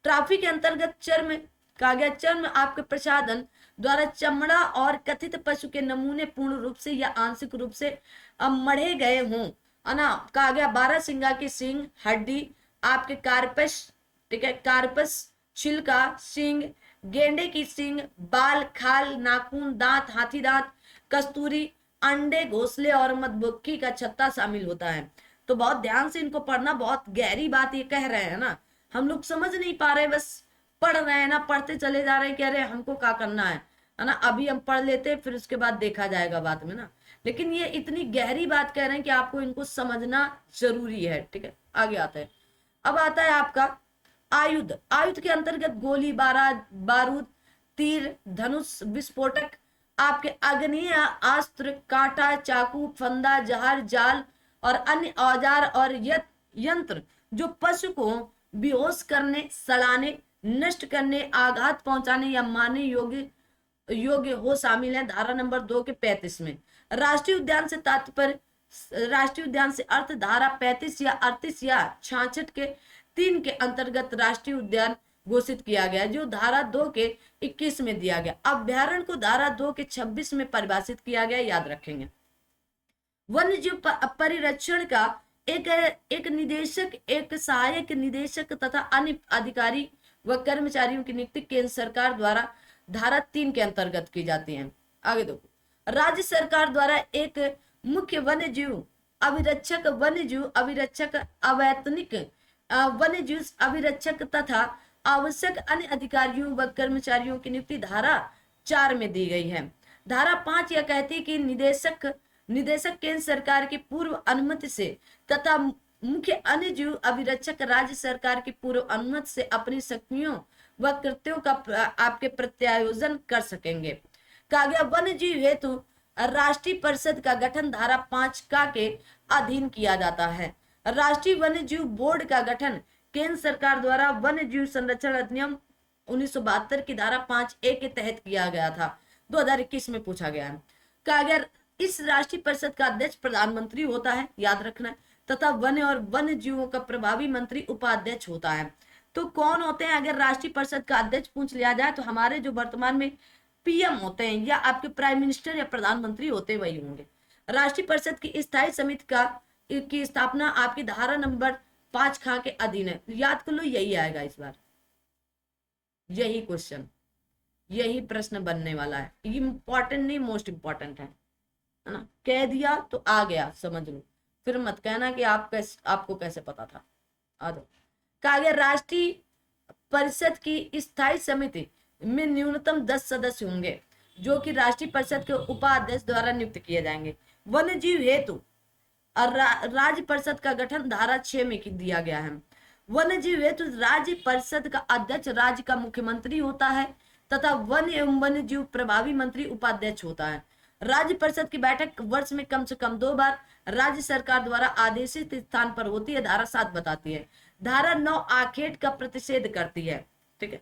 ट्रॉफी के अंतर्गत चर्म कहा गया, चर्म आपके प्रसाधन द्वारा चमड़ा और कथित पशु के नमूने पूर्ण रूप से या आंशिक रूप से मढ़े गए हों, है ना। कहा गया 12 सिंगा की सींग, हड्डी, आपके कार्पस, ठीक है, कार्पस, छिलका, सींग, गेंडे की सींग, बाल, खाल, नाखून, दांत, हाथी दांत, कस्तूरी, अंडे, घोंसले और मधुमक्खी का छत्ता शामिल होता है। तो बहुत ध्यान से इनको पढ़ना, बहुत गहरी बात ये कह रहे हैं ना, हम लोग समझ नहीं पा रहे, बस पढ़ रहे हैं ना, पढ़ते चले जा रहे हैं, कह रहे हैं हमको क्या करना है ना। अभी हम पढ़ लेते फिर उसके बाद देखा जाएगा बाद में ना। लेकिन ये इतनी गहरी बात कह रहे हैं कि आपको इनको समझना जरूरी है, ठीक है। आगे आता है, अब आता है आपका आयुध। आयुध के अंतर्गत गोली, बारूद, तीर, धनुष, विस्फोटक, आपके अग्नेय अस्त्र, कांटा, चाकू, फंदा, जहर, जाल और अन्य औजार और यंत्र जो पशु को बेहोश करने, सड़ाने, नष्ट करने, आघात पहुंचाने या मारने योग्य हो शामिल है, धारा नंबर 2 के 35 में। राष्ट्रीय उद्यान से तात्पर्य, राष्ट्रीय उद्यान से अर्थ धारा 35 या 38 या 66 के 3 के अंतर्गत राष्ट्रीय उद्यान घोषित किया गया, जो धारा 2 के 21 में दिया गया। अभ्यारण्य को धारा 2 के 26 में परिभाषित किया गया, याद रखेंगे। वन्यजीव परिरक्षण का एक निदेशक, एक सहायक निदेशक तथा अन्य अधिकारी व कर्मचारियों की नियुक्ति केंद्र सरकार द्वारा धारा 3 के अंतर्गत की जाती है। आगे देखो, राज्य सरकार द्वारा एक मुख्य वन्यजीव अभिरक्षक, वन्यजीव अभिरक्षक, अवैतनिक वन्यजीव अभिरक्षक तथा आवश्यक अन्य अधिकारियों व कर्मचारियों की नियुक्ति धारा 4 में दी गई है। धारा 5 यह कहती है कि निदेशक केंद्र सरकार की पूर्व अनुमति से तथा मुख्य अन्य जीव अभिरक्षक राज्य सरकार की पूर्व अनुमति से अपनी शक्तियों व कृत्यों का आपके प्रत्यायोजन कर सकेंगे। कहा गया वन्य जीव हेतु राष्ट्रीय परिषद का गठन धारा 5 का के अधीन किया जाता है। राष्ट्रीय वन्य जीव बोर्ड का गठन केंद्र सरकार द्वारा वन्य जीव संरक्षण अधिनियम 1972 की धारा 5A के तहत किया गया था, 2021 में पूछा गया है। कहा गया इस राष्ट्रीय परिषद का अध्यक्ष प्रधानमंत्री होता है, याद रखना है, तथा वन्य और वन्य जीवों का प्रभावी मंत्री उपाध्यक्ष होता है। तो कौन होते हैं, अगर राष्ट्रीय परिषद का अध्यक्ष पूछ लिया जाए तो हमारे जो वर्तमान में पीएम होते हैं या आपके प्राइम मिनिस्टर या प्रधानमंत्री होते वही होंगे। राष्ट्रीय परिषद की स्थायी समिति की स्थापना आपकी धारा नंबर 5 खा के अधीन है, याद कर लो, यही आएगा इस बार, यही क्वेश्चन, यही प्रश्न बनने वाला है। इंपॉर्टेंट नहीं, मोस्ट इंपॉर्टेंट है ना। कह दिया तो आ गया, समझ लो, फिर मत कहना कि आपको कैसे पता था। आ जाओ, कहा गया राष्ट्रीय परिषद की स्थायी समिति में न्यूनतम 10 सदस्य होंगे जो कि राष्ट्रीय परिषद के उपाध्यक्ष द्वारा नियुक्त किए जाएंगे। वन्य जीव हेतु राज्य परिषद का गठन धारा 6 में दिया गया है। वन्य जीव हेतु राज्य परिषद का अध्यक्ष राज्य का मुख्यमंत्री होता है तथा वन्य एवं वन्य जीव प्रभावी मंत्री उपाध्यक्ष होता है। राज्य परिषद की बैठक वर्ष में कम से कम 2 बार राज्य सरकार द्वारा आदेशित स्थान पर होती है, धारा 7 बताती है। धारा 9 आखेट का प्रतिषेध करती है, ठीक है।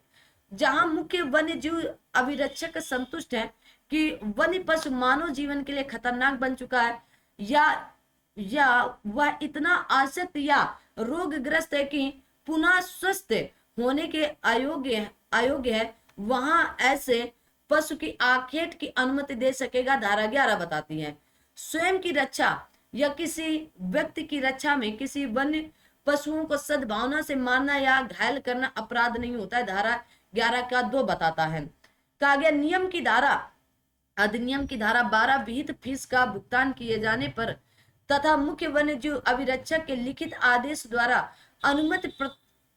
जहां मुख्य वन्य जीव अभिरक्षक संतुष्ट है कि वन्य पशु मानव जीवन के लिए खतरनाक बन चुका है या वह इतना आसक्त या रोगग्रस्त है कि पुनः स्वस्थ होने के अयोग्य है, वहां ऐसे पशु की आखेट की अनुमति दे सकेगा, धारा 11 बताती है। स्वयं की रक्षा या किसी व्यक्ति की रक्षा में किसी वन्य पशुओं को सद्भावना से मारना या घायल करना अपराध नहीं होता है, धारा 11 का 2 बताता है। कहा गया अधिनियम की धारा 12 विहित फीस का भुगतान किए जाने पर तथा मुख्य वन्य जीव अभिरक्षक के लिखित आदेश द्वारा अनुमति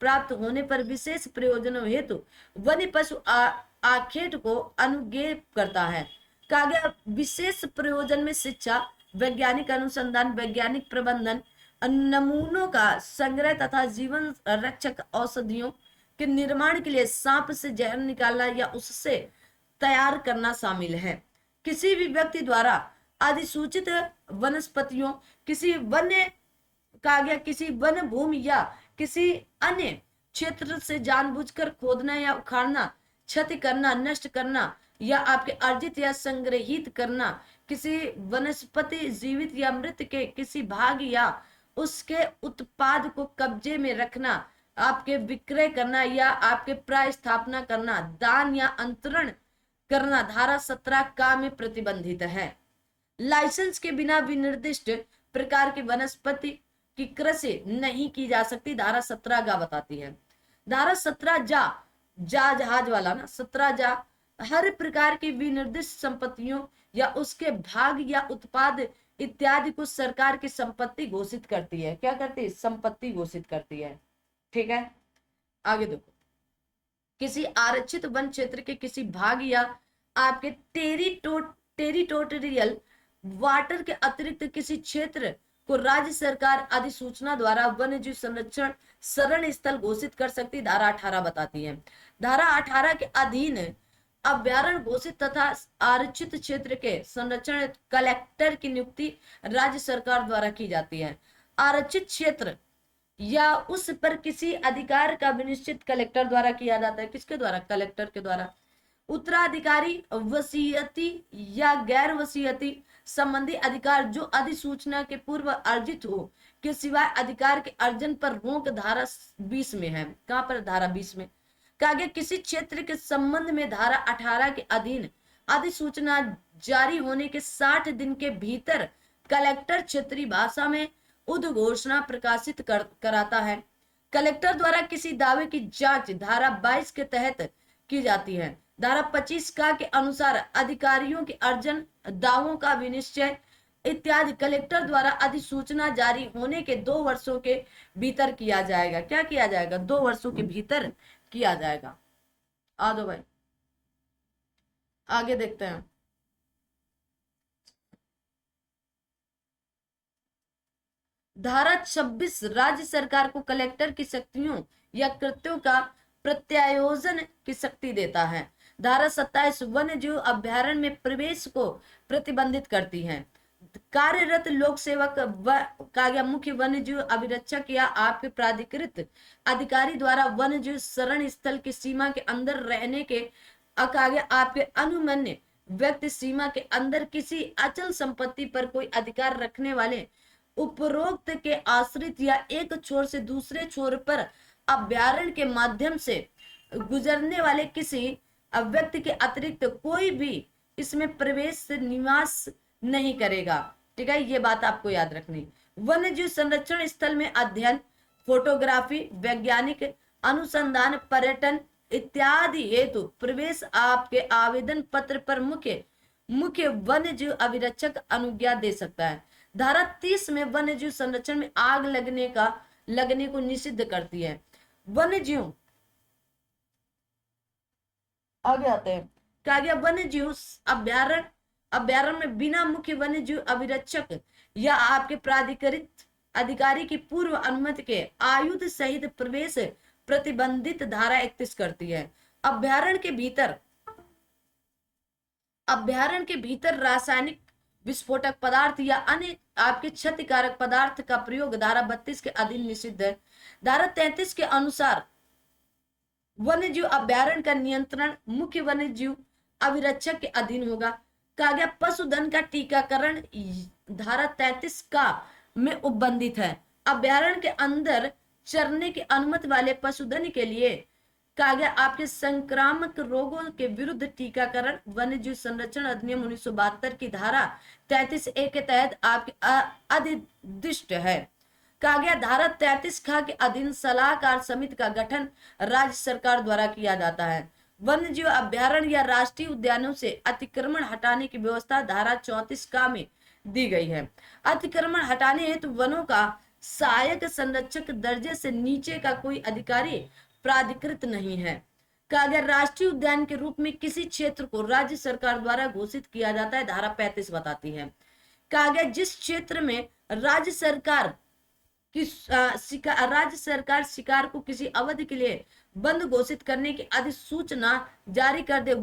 प्राप्त होने पर विशेष प्रयोजनों हेतु वन्य पशु आखेट को अनुज्ञेय करता है। कहा गया विशेष प्रयोजन में शिक्षा, वैज्ञानिक अनुसंधान, वैज्ञानिक प्रबंधन, नमूनों का संग्रह तथा जीवन रक्षक औषधियों के निर्माण के लिए सांप से जहर निकालना या उससे तैयार करना शामिल है। किसी भी व्यक्ति द्वारा अधिसूचित वनस्पतियों, किसी वन्य कहा गया किसी वन भूमि या किसी अन्य क्षेत्र से जानबूझकर खोदना या उखाड़ना, क्षति करना, नष्ट करना या आपके अर्जित या संग्रहित करना, किसी वनस्पति जीवित या मृत के किसी भाग या उसके उत्पाद को कब्जे में रखना, आपके विक्रय करना या आपके प्राय स्थापना करना, दान या अंतरण करना धारा 17 का में प्रतिबंधित है। लाइसेंस के बिना विनिर्दिष्ट प्रकार की वनस्पति की कृषि नहीं की जा सकती, धारा 17 गा बताती है। धारा 17 जहाज वाला ना 17 जा हर प्रकार की विनिर्दिष्ट संपत्तियों या उसके भाग या उत्पाद इत्यादि को सरकार की संपत्ति घोषित करती है। क्या करती है? संपत्ति घोषित करती है। ठीक है, आगे देखो। किसी आरक्षित वन क्षेत्र के किसी भाग या आपके टेरिटोरियल वाटर के अतिरिक्त किसी क्षेत्र को राज्य सरकार अधिसूचना द्वारा वन्य जीव संरक्षण शरण स्थल घोषित कर सकती, धारा 18 बताती है। धारा 18 के अधीन अभ्यारण्य घोषित तथा आरक्षित क्षेत्र के संरक्षण कलेक्टर की नियुक्ति राज्य सरकार द्वारा की जाती है। आरक्षित क्षेत्र या उस पर किसी अधिकार का विनिश्चित कलेक्टर द्वारा किया जाता है। किसके द्वारा? कलेक्टर के द्वारा। उत्तराधिकारी, वसीयती या गैर वसीयती संबंधी अधिकार जो अधिसूचना के पूर्व अर्जित हो के सिवाय अधिकार के अर्जन पर रोक धारा 20 में है। कहां पर? धारा 20 में। कहा गया किसी क्षेत्र के संबंध में धारा 18 के अधीन अधिसूचना जारी होने के 60 दिन के भीतर कलेक्टर क्षेत्रीय भाषा में उद्घोषणा प्रकाशित कराता है। कलेक्टर द्वारा किसी दावे की जांच धारा 22 के तहत की जाती है। धारा 25 का के अनुसार अधिकारियों के अर्जन, दावों का विनिश्चय इत्यादि कलेक्टर द्वारा अधिसूचना जारी होने के 2 वर्षों के भीतर किया जाएगा। क्या किया जाएगा? 2 वर्षों के भीतर किया जाएगा। आ दो भाई, आगे देखते हैं। धारा 26 राज्य सरकार को कलेक्टर की शक्तियों या कृत्यों का प्रत्यायोजन की शक्ति देता है। धारा 27 वन्य जीव अभ्यारण्य में प्रवेश को प्रतिबंधित करती है। कार्यरत लोक सेवक का गया मुख्य वन्य जीव अभिरक्षक या आपके प्राधिकृत अधिकारी द्वारा वन्य जीव शरण स्थल की सीमा के अंदर रहने के आपके अनुमन्य व्यक्ति सीमा के अंदर किसी अचल संपत्ति पर कोई अधिकार रखने वाले उपरोक्त के आश्रित या एक छोर से दूसरे छोर पर अभ्यारण्य के माध्यम से गुजरने वाले किसी व्यक्ति के अतिरिक्त कोई भी इसमें प्रवेश से निवास नहीं करेगा। ठीक है, ये बात आपको याद रखनी। वन्य जीव संरक्षण स्थल में अध्ययन, फोटोग्राफी, वैज्ञानिक अनुसंधान, पर्यटन इत्यादि हेतु प्रवेश आपके आवेदन पत्र पर मुख्य वन्य जीव अभिरक्षक अनुज्ञा दे सकता है। धारा 30 में वन्य जीव संरक्षण में आग लगने को निषिद्ध करती है। वन्य जीव आगे आते हैं। क्या गया? वन्य जीव अभ्यारण्य में बिना मुख्य वन्य जीव अभिरक्षक या आपके प्राधिकृत अधिकारी की पूर्व अनुमति के आयुध सहित प्रवेश प्रतिबंधित धारा 31 करती है। अभ्यारण्य के भीतर रासायनिक विस्फोटक पदार्थ या अन्य आपके क्षतिकारक पदार्थ का प्रयोग धारा 32 के अधीन निषिद्ध है। धारा 33 के अनुसार वन्य जीव अभ्यारण्य का नियंत्रण मुख्य वन्य जीव अभिरक्षक के अधीन होगा। कहा गया पशुधन का टीकाकरण धारा 33 का में उपबंधित है। अभ्यारण्य के अंदर चरने की अनुमति वाले पशुधन के लिए कहा गया आपके संक्रामक रोगों के विरुद्ध टीकाकरण वन्य जीव संरक्षण अधिनियम 1972 की धारा 33A के तहत आपके अधिदिष्ट है। कहा गया धारा 33 खा के अधीन सलाहकार समिति का गठन राज्य सरकार द्वारा किया जाता है। वन्य जीव अभ्यारण्य या राष्ट्रीय उद्यानों से अतिक्रमण हटाने की व्यवस्था धारा 34 का में दी गई है। अतिक्रमण हटाने हेतु वनों का सहायक संरक्षक दर्जे से नीचे का कोई अधिकारी प्राधिकृत नहीं है। कहा गया राष्ट्रीय उद्यान के रूप में किसी क्षेत्र को राज्य सरकार द्वारा घोषित किया जाता है, धारा 35 बताती है। कहा गया जिस क्षेत्र में राज्य सरकार राज्य सरकार शिकार को किसी अवधि के लिए बंद घोषित करने की अधिसूचना जारी कर दे,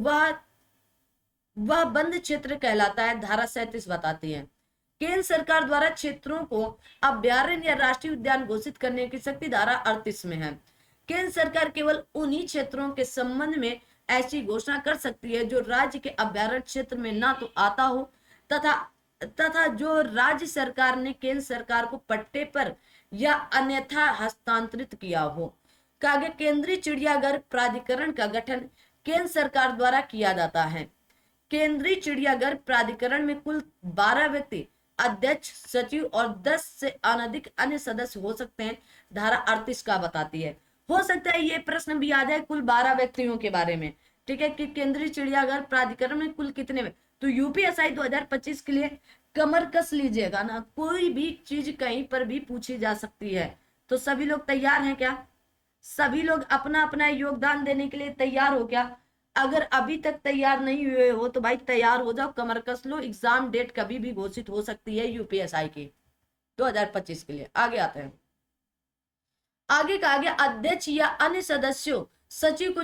वह बंद क्षेत्र कहलाता है, धारा 37 बताती है। केंद्र सरकार द्वारा क्षेत्रों को अभ्यारण्य या राष्ट्रीय उद्यान घोषित करने की शक्ति धारा 38 में है। केंद्र सरकार केवल उन्हीं क्षेत्रों के संबंध में ऐसी घोषणा कर सकती है जो राज्य के अभ्यारण्य क्षेत्र में ना तो आता हो तथा जो राज्य सरकार ने केंद्र सरकार को पट्टे पर या अन्यथा हस्तांतरित किया हो। कहा गया केंद्रीय चिड़ियाघर प्राधिकरण का गठन केंद्र सरकार द्वारा किया जाता है। केंद्रीय चिड़ियाघर प्राधिकरण में कुल 12 व्यक्ति, अध्यक्ष, सचिव और 10 से अनधिक अन्य सदस्य हो सकते हैं, धारा 38 का बताती है। हो सकता है ये प्रश्न भी याद है कुल 12 व्यक्तियों के बारे में, ठीक है, कि केंद्रीय चिड़ियाघर प्राधिकरण में कुल कितने में। तो यूपीएसआई 2025 के लिए कमर कस लीजिएगा ना, कोई भी चीज कहीं पर भी पूछी जा सकती है। तो सभी लोग तैयार हैं क्या? सभी लोग अपना अपना योगदान देने के लिए तैयार हो क्या? अगर अभी तक तैयार नहीं हुए हो तो भाई तैयार हो जाओ, कमर कस लो। एग्जाम डेट कभी भी घोषित हो सकती है यूपीएसआई की 2025 के लिए। आगे आते हैं। आगे कहा गया अध्यक्ष या अन्य सदस्यों, सचिव को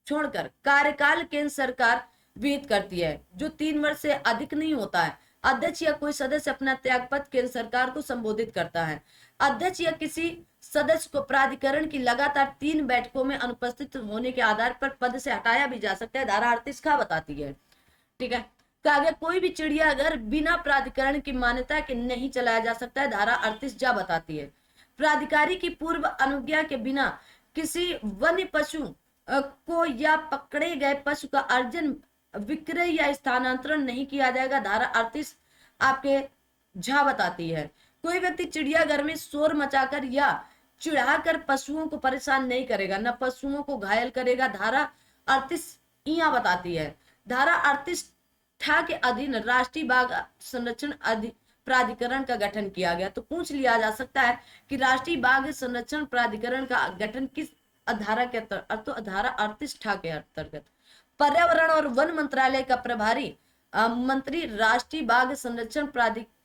छोड़कर कार्यकाल केंद्र सरकार विहित करती है जो 3 वर्ष से अधिक नहीं होता है। अध्यक्ष या कोई सदस्य अपना त्यागपत्र केंद्र सरकार को संबोधित करता है। अध्यक्ष या किसी सदस्य को प्राधिकरण की लगातार 3 बैठकों में अनुपस्थित होने के आधार पर पद से हटाया भी जा सकता है, धारा 38 का बताती है, ठीक है। कहा गया कोई भी चिड़ियाघर बिना प्राधिकरण की मान्यता के नहीं चलाया जा सकता है, धारा 38 जा बताती है। प्राधिकारी की पूर्व अनुज्ञा के बिना किसी वन्य पशु को या पकड़े गए पशु का अर्जन, विक्रय या स्थानांतरण नहीं किया जाएगा, धारा 38 आपके झा बताती है। कोई व्यक्ति चिड़ियाघर में शोर मचाकर या चिढ़ाकर पशुओं को परेशान नहीं करेगा, न पशुओं को घायल करेगा, धारा 38 इया बताती है। धारा 38 ठा के अधीन राष्ट्रीय बाघ संरक्षण प्राधिकरण का गठन किया गया। तो पूछ लिया जा सकता है कि राष्ट्रीय बाघ संरक्षण प्राधिकरण का गठन किस धारा के अंतर्गत, तो धारा 38 ठा के अंतर्गत। पर्यावरण और वन मंत्रालय का प्रभारी मंत्री राष्ट्रीय बाघ संरक्षण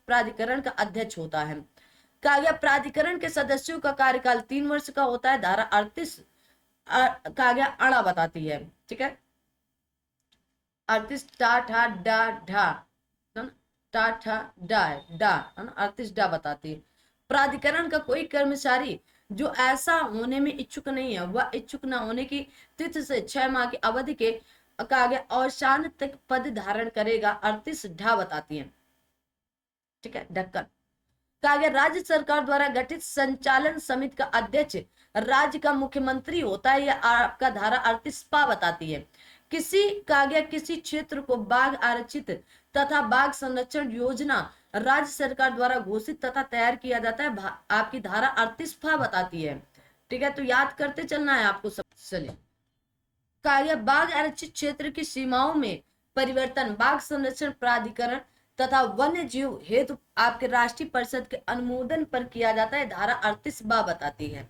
प्राधिकरण का अध्यक्ष होता है। कहा गया प्राधिकरण के सदस्यों का कार्यकाल 3 वर्ष का होता है, धारा 38 कहा गया अड़ा बताती है, ठीक है। 38 टा ठा डा ढा टा ठा डा है, डा है ना, 38 डा बताती है। प्राधिकरण का कोई कर्मचारी जो ऐसा होने में इच्छुक नहीं है, वह इच्छुक न होने की तिथि से 6 माह की अवधि के कहा गया अवसान तक पद धारण करेगा, 38 ढा बताती है, ठीक है। ढक्कन कहा गया राज्य सरकार द्वारा गठित संचालन समिति का अध्यक्ष राज्य का मुख्यमंत्री होता है, यह आपका धारा 38 पा बताती है। किसी कहा गया किसी क्षेत्र को बाघ आरक्षित तथा बाघ संरक्षण योजना राज्य सरकार द्वारा घोषित तथा तैयार किया जाता है, आपकी धारा 38 फा बताती है, ठीक है। तो याद करते चलना है आपको सब। चलिए कहा गया बाघ आरक्षित क्षेत्र की सीमाओं में परिवर्तन बाघ संरक्षण प्राधिकरण तथा वन्य जीव हेतु आपके राष्ट्रीय परिषद के अनुमोदन पर किया जाता है, धारा 38 बा बताती है।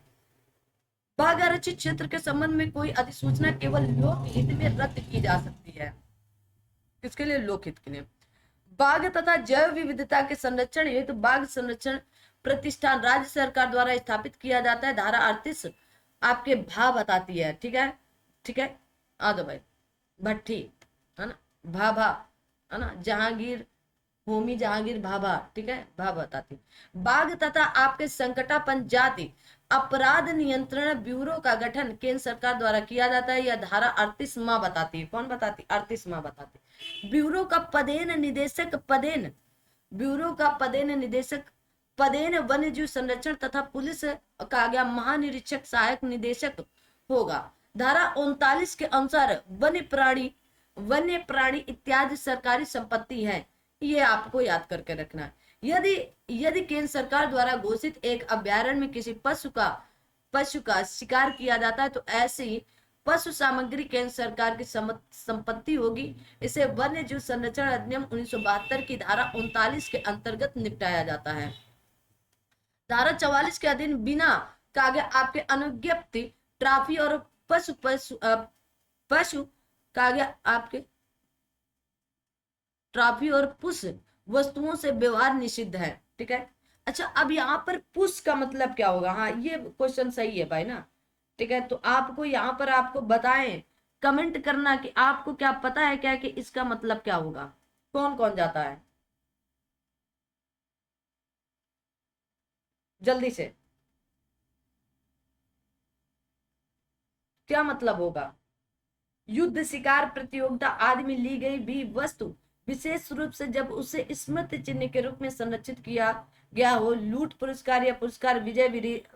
बाघ आरक्षित क्षेत्र के संबंध में कोई अधिसूचना केवल लोकहित में रद्द की जा सकती है। किसके लिए? लोकहित के लिए। बाघ तथा जैव विविधता के संरक्षण हेतु बाघ संरक्षण प्रतिष्ठान राज्य सरकार द्वारा स्थापित किया जाता है, धारा 38 आपके भा बताती है, ठीक है, ठीक है। आ जाओ भाई, भट्टी है ना, भाभा है ना, जहांगीर होमी जहांगीर भाभा, ठीक है, भा बताती। बाघ तथा आपके संकटापन जाति अपराध नियंत्रण ब्यूरो का गठन केंद्र सरकार द्वारा किया जाता है, यह धारा 38 माह बताती है। कौन बताती? 38 माह बताती। ब्यूरो का पदेन निदेशक पदेन वन्य जीव संरक्षण तथा पुलिस का गया महानिरीक्षक सहायक निदेशक होगा। धारा 39 के अनुसार वन्य प्राणी इत्यादि सरकारी संपत्ति है, ये आपको याद करके रखना है। यदि केंद्र सरकार द्वारा घोषित एक अभ्यारण्य में किसी पशु का शिकार किया जाता है तो ऐसी पशु सामग्री केंद्र सरकार की संपत्ति होगी। इसे वन्य जीव संरक्षण अधिनियम 1972 की धारा 39 के अंतर्गत निपटाया जाता है। धारा 44 के अधीन बिना कागज आपके अनुज्ञप्ति ट्रॉफी और पशु कागज आपके ट्रॉफी और पुश वस्तुओं से व्यवहार निषिद्ध है। ठीक है। अच्छा, अब यहाँ पर पुश का मतलब क्या होगा? हाँ, ये क्वेश्चन सही है भाई ना। ठीक है, तो आपको यहाँ पर आपको बताएं, कमेंट करना कि आपको क्या पता है क्या कि इसका मतलब क्या होगा। कौन कौन जाता है जल्दी से, क्या मतलब होगा? युद्ध, शिकार, प्रतियोगिता आदि में ली गई भी वस्तु विशेष रूप से जब उसे स्मृति चिन्ह के रूप में संरक्षित किया गया हो, लूट, पुरस्कार या पुरस्कार, विजय,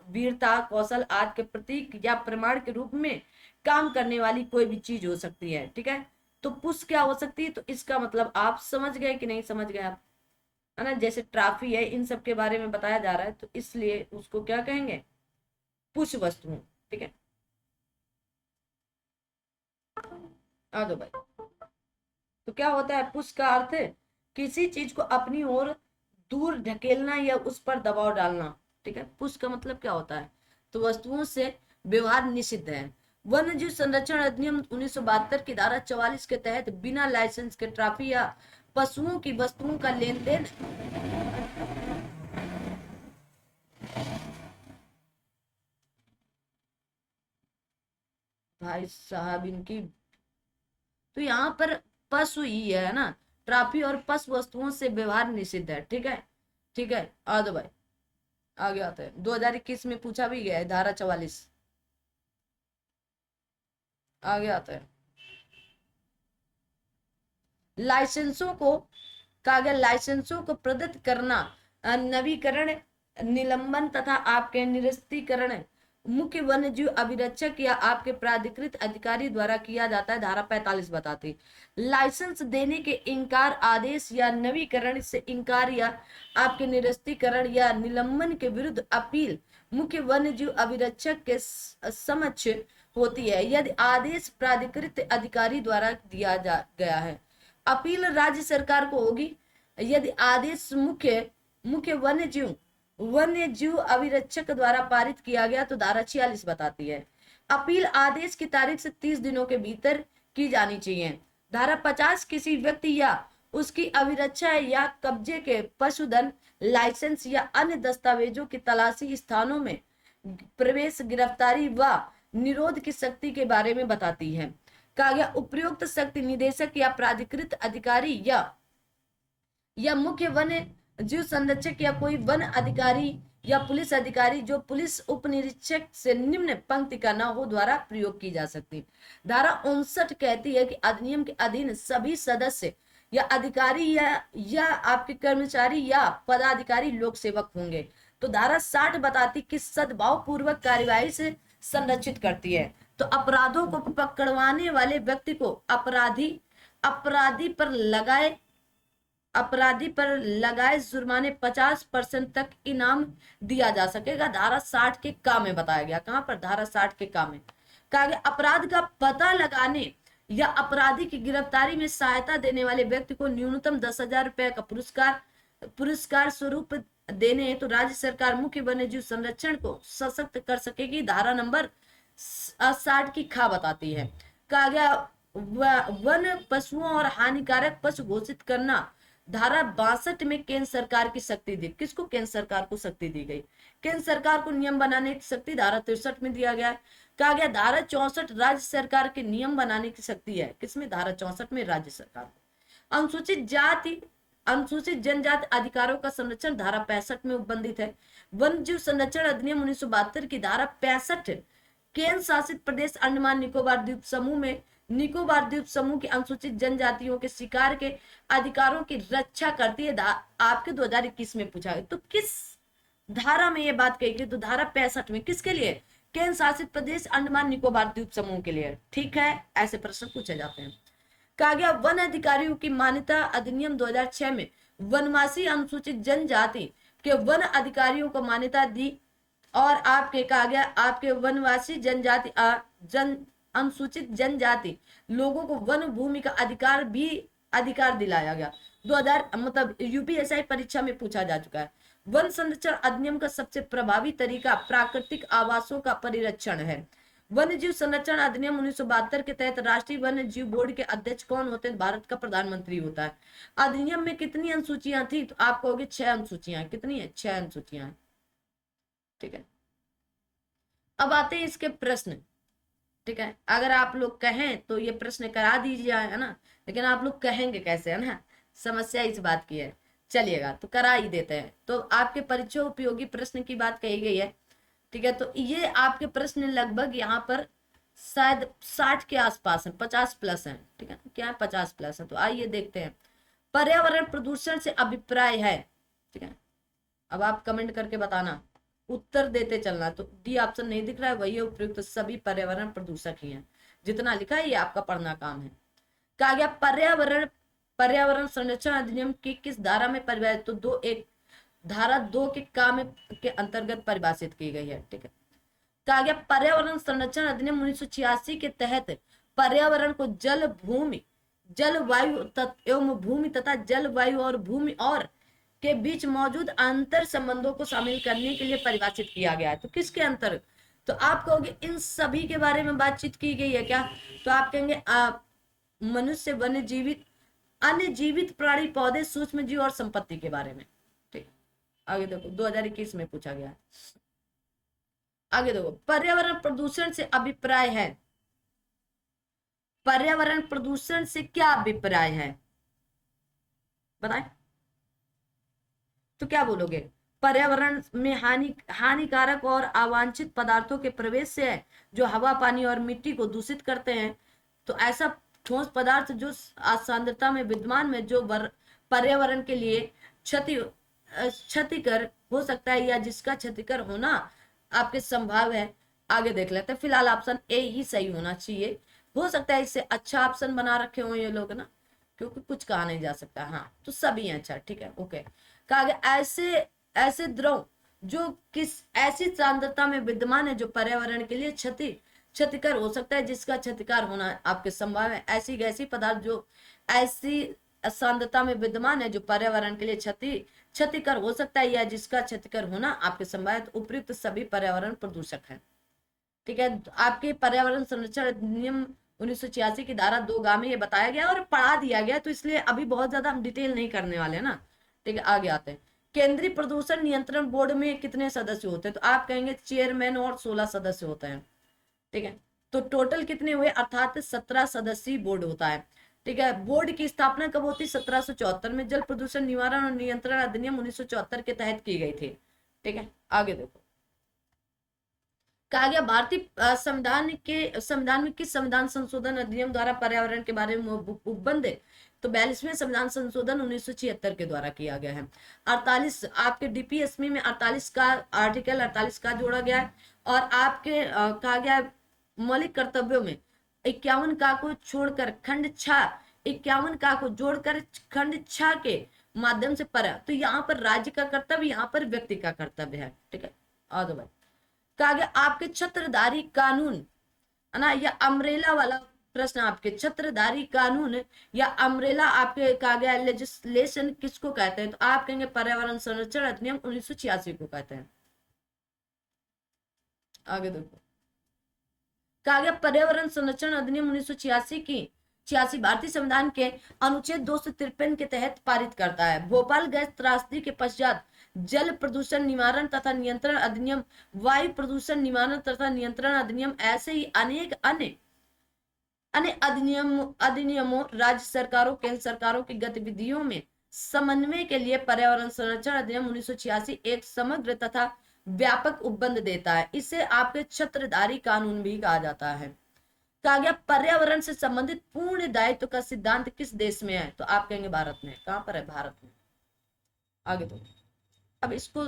वीरता, कौशल आदि के प्रतीक या प्रमाण के रूप में काम करने वाली कोई भी चीज हो सकती है। ठीक है, तो पुश क्या हो सकती है? तो इसका मतलब आप समझ गए कि नहीं समझ गए आप, है ना? जैसे ट्रॉफी है, इन सब के बारे में बताया जा रहा है, तो इसलिए उसको क्या कहेंगे? पुश वस्तु। ठीक है, आ दो भाई। तो क्या होता है पुश का अर्थ? किसी चीज को अपनी ओर दूर ढकेलना या उस पर दबाव डालना। ठीक है, पुश का मतलब क्या होता है? तो वस्तुओं से व्यवहार निषिद्ध है। वन्य जीव संरक्षण अधिनियम 1972 की धारा 44 के तहत बिना लाइसेंस के ट्रॉफी या पशुओं की वस्तुओं का लेन देन भाई साहब इनकी, तो यहाँ पर पशु ही है ना, ट्रॉफी और पशु वस्तुओं से व्यवहार निषिद्ध है। ठीक है, ठीक है, आ दो भाई, आगे आते हैं। 2021 में पूछा भी गया है धारा 44। आगे आते हैं। लाइसेंसों को कागज लाइसेंसों को प्रदत्त करना, नवीकरण, निलंबन तथा आपके निरस्तीकरण मुख्य वन्य जीव अभिरक्षक या आपके प्राधिकृत अधिकारी द्वारा किया जाता है। धारा 45 बताती लाइसेंस देने के इनकार, आदेश या नवीकरण से इनकार या आपके निरस्तीकरण या निलंबन के विरुद्ध अपील मुख्य वन्य जीव अभिरक्षक के समक्ष होती है यदि आदेश प्राधिकृत अधिकारी द्वारा दिया गया है। अपील राज्य सरकार को होगी यदि आदेश मुख्य वन्य जीव अभिरक्षक द्वारा पारित किया गया, तो धारा 46 बताती है अपील आदेश की तारीख से 30 दिनों के भीतर की जानी चाहिए। धारा 50 किसी व्यक्ति या उसकी अभिरक्षा या कब्जे के पशुधन, लाइसेंस या अन्य दस्तावेजों की तलाशी, स्थानों में प्रवेश, गिरफ्तारी व निरोध की शक्ति के बारे में बताती है। कहा गया उपयुक्त शक्ति निदेशक या प्राधिकृत अधिकारी या मुख्य वन जीव संरक्षक या कोई वन अधिकारी या पुलिस अधिकारी जो पुलिस उप निरीक्षक से निम्न पंक्ति का न हो द्वारा प्रयोग की जा सकती। धारा 59 कहती है कि अधिनियम के अधीन सभी सदस्य या अधिकारी या आपके कर्मचारी या पदाधिकारी लोक सेवक होंगे। तो धारा 60 बताती कि सद्भाव पूर्वक कार्यवाही से संरक्षित करती है। तो अपराधों को पकड़वाने वाले व्यक्ति को अपराधी पर लगाए जुर्माने 50% तक इनाम दिया जा सकेगा। धारा 60 के का में बताया गया। कहां पर? धारा 60 के का में कहा गया अपराध का पता लगाने या अपराधी की गिरफ्तारी में सहायता देने वाले व्यक्ति को न्यूनतम 10,000 रुपए का पुरस्कार स्वरूप देने हेतु तो राज्य सरकार मुख्य वन्य जीव संरक्षण को सशक्त कर सकेगी। धारा नंबर 60 की खा बताती है। कहा गया वन पशुओं और हानिकारक पशु घोषित करना। धारा 62 में केंद्र सरकार की शक्ति दी। किसको? केंद्र सरकार को शक्ति दी गई। केंद्र सरकार को नियम बनाने की शक्ति धारा 63 में दिया गया है। कहा गया धारा 64 राज्य सरकार के नियम बनाने की शक्ति है। किसमें? धारा 64 में राज्य सरकार को। अनुसूचित जनजाति अधिकारों का संरक्षण धारा 65 में उपबंधित है। वन जीव संरक्षण अधिनियम 1972 की धारा 65 केंद्र शासित प्रदेश अंडमान निकोबार द्वीप समूह की अनुसूचित जनजातियों के शिकार के अधिकारों की रक्षा करती है। आपके 2021 में पूछा गया। तो किस धारा में ये बात कही गई? तो धारा 65 में। किसके लिए? केंद्र शासित प्रदेश अंडमान निकोबार द्वीप समूह के लिए। ठीक है, ऐसे प्रश्न पूछे जाते हैं। कहा गया वन अधिकारियों की मान्यता अधिनियम 2006 में वनवासी अनुसूचित जनजाति के वन अधिकारियों को मान्यता दी और आपके कहा गया आपके वनवासी अनुसूचित जनजाति लोगों को वन भूमि का अधिकार दिलाया गया। 2000 मतलब यूपीएसआई परीक्षा में पूछा जा चुका है। वन संरक्षण अधिनियम का सबसे प्रभावी तरीका प्राकृतिक आवासों का परिरक्षण है। वन्य जीव संरक्षण अधिनियम 1972 के तहत राष्ट्रीय वन्य जीव बोर्ड के अध्यक्ष कौन होते हैं? भारत का प्रधानमंत्री होता है। अधिनियम में कितनी अनुसूचियां थी? तो आप कहोगे 6 अनुसूचियां। कितनी है? 6 अनुसूचियां। ठीक है, अब आते हैं इसके प्रश्न। ठीक है, अगर आप लोग कहें तो ये प्रश्न करा दीजिए, है ना, लेकिन आप लोग कहेंगे कैसे, है ना, समस्या इस बात की है। चलिएगा, तो करा ही देते हैं। तो आपके परीक्षा उपयोगी प्रश्न की बात कही गई है। ठीक है, तो ये आपके प्रश्न लगभग यहाँ पर शायद 60 के आसपास है, 50 प्लस है। ठीक है, क्या 50 प्लस है? तो आइए देखते हैं। पर्यावरण प्रदूषण से अभिप्राय है। ठीक है, अब आप कमेंट करके बताना, उत्तर देते चलना। तो डी ऑप्शन नहीं दिख रहा है, वही उपयुक्त, तो सभी पर्यावरण प्रदूषक ही हैं। जितना लिखा है ये आपका पढ़ना काम है। कहा गया पर्यावरण संरक्षण अधिनियम की किस धारा में परिभाषित? तो धारा 2 के काम के अंतर्गत परिभाषित की गई है। ठीक है, कहा गया पर्यावरण संरक्षण अधिनियम 1986 के तहत पर्यावरण को जलवायु एवं भूमि तथा जलवायु और भूमि और के बीच मौजूद अंतर संबंधों को शामिल करने के लिए परिभाषित किया गया है। तो किसके अंतर? तो आप कहोगे इन सभी के बारे में बातचीत की गई है क्या? तो आप कहेंगे मनुष्य, वन्य जीवित, अन्य जीवित प्राणी, पौधे, सूक्ष्म जीव और संपत्ति के बारे में। ठीक, आगे देखो, 2021 में पूछा गया है। आगे देखो, पर्यावरण प्रदूषण से अभिप्राय है। पर्यावरण प्रदूषण से क्या अभिप्राय है बताएं? तो क्या बोलोगे? पर्यावरण में हानिकारक और अवांछित पदार्थों के प्रवेश से है, जो हवा, पानी और मिट्टी को दूषित करते हैं। तो ऐसा ठोस पदार्थ जो सांद्रता में विद्यमान में जो पर्यावरण के लिए क्षतिकर हो सकता है या जिसका क्षतिकर होना आपके संभव है। आगे देख लेते हैं। फिलहाल ऑप्शन ए ही सही होना चाहिए। हो सकता है इससे अच्छा ऑप्शन बना रखे हो ये लोग ना, क्योंकि कुछ कहा नहीं जा सकता। हाँ, तो सभी है अच्छा। ठीक है, ओके। कहा गया ऐसे द्रव जो किस ऐसी सांद्रता में विद्यमान है जो पर्यावरण के लिए क्षतिकर हो सकता है, जिसका क्षतिकार होना आपके संभव है। ऐसी गैसी पदार्थ जो ऐसी सांद्रता में विद्यमान है जो पर्यावरण के लिए क्षतिकर हो सकता है या जिसका क्षतिकर होना आपके संभव है। तो उपयुक्त सभी पर्यावरण प्रदूषक है। ठीक है, आपके पर्यावरण संरक्षण अधिनियम 1986 की धारा 2 में ये बताया गया और पढ़ा दिया गया, तो इसलिए अभी बहुत ज्यादा हम डिटेल नहीं करने वाले ना। ठीक है, आगे आते हैं। केंद्रीय प्रदूषण नियंत्रण बोर्ड में कितने सदस्य होते हैं? तो आप कहेंगे चेयरमैन और 16 सदस्य होते हैं। ठीक है, तो टोटल कितने हुए? अर्थात 17 सदस्यीय बोर्ड होता है। ठीक है, बोर्ड की स्थापना कब होती? 1774 में जल प्रदूषण निवारण और नियंत्रण अधिनियम 1974 के तहत की गई थी। ठीक है, आगे देखो। कहा गया भारतीय संविधान में किस संविधान संशोधन अधिनियम द्वारा पर्यावरण के बारे में उपबंध है? तो 42वें संविधान संशोधन 1976 के द्वारा किया गया है। 48 आपके डीपीएसपी में 48 का आर्टिकल 48 का जोड़ा गया है। और आपके कहा गया मौलिक कर्तव्यों में 51 का को छोड़कर खंड 6 51 का को जोड़कर खंड 6 के माध्यम से पर। तो यहाँ पर राज्य का कर्तव्य, यहाँ पर व्यक्ति का कर्तव्य है। ठीक है, आ दो भाई। कहा गया आपके छत्रधारी कानून, है ना, या अम्ब्रेला वाला प्रश्न, आपके छत्रधारी कानून या अम्ब्रेला आपके कहा गया लेजिस्लेशन किसको कहते हैं? तो आप कहेंगे पर्यावरण संरक्षण अधिनियम 1986 को कहते हैं। आगे देखो। कहा गया पर्यावरण संरक्षण अधिनियम 1986 भारतीय संविधान के अनुच्छेद 253 के तहत पारित करता है। भोपाल गैस त्रासदी के पश्चात जल प्रदूषण निवारण तथा नियंत्रण अधिनियम, वायु प्रदूषण निवारण तथा नियंत्रण अधिनियम, ऐसे ही अनेक अन्य अधिनियमों राज्य सरकारों, केंद्र सरकारों की गतिविधियों में समन्वय के लिए पर्यावरण संरक्षण अधिनियम 1986 एक समग्र तथा व्यापक उपबंध देता है। इसे आपके छत्रधारी कानून भी कहा जाता है। कहा गया पर्यावरण से संबंधित पूर्ण दायित्व का सिद्धांत किस देश में है? तो आप कहेंगे भारत में। कहां पर है? भारत में। आगे तो अब इसको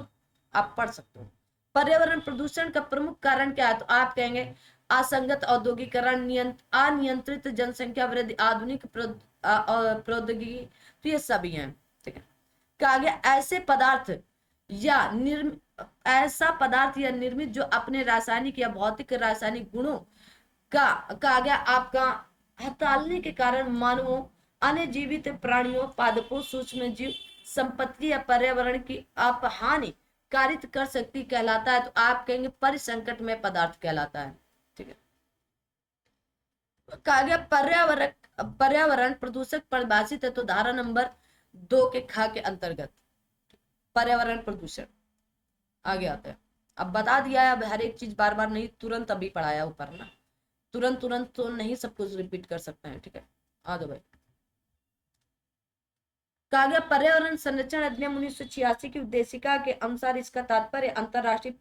आप पढ़ सकते हो। पर्यावरण प्रदूषण का प्रमुख कारण क्या है? तो आप कहेंगे असंगत औद्योगिकरण, अनियंत्रित जनसंख्या वृद्धि, आधुनिक प्रौद्योगिकी। तो ये सभी हैं। ठीक है, कहा गया ऐसा पदार्थ या निर्मित जो अपने रासायनिक या भौतिक रासायनिक गुणों का कहा गया आपका हटाने के कारण मानवों अन्य जीवित प्राणियों, पादपों, सूक्ष्म जीव, संपत्ति या पर्यावरण की अपहानि कारित कर सकती कहलाता है। तो आप कहेंगे परिसंकट में पदार्थ कहलाता है। ठीक है, कहा गया पर्यावरण पर्यावरण प्रदूषक परिभाषित है तो धारा नंबर 2 के खा के अंतर्गत पर्यावरण प्रदूषण। आगे आते हैं, अब बता दिया है, अब हर एक चीज बार बार नहीं, तुरंत अभी पढ़ाया ऊपर ना, तुरंत तुरंत तो नहीं सब कुछ रिपीट कर सकते हैं। ठीक है, आ जाओ भाई। कहा गया पर्यावरण संरक्षण अधिनियम 1986 की उद्देशिका के अनुसार इसका तात्पर्य अंतरराष्ट्रीय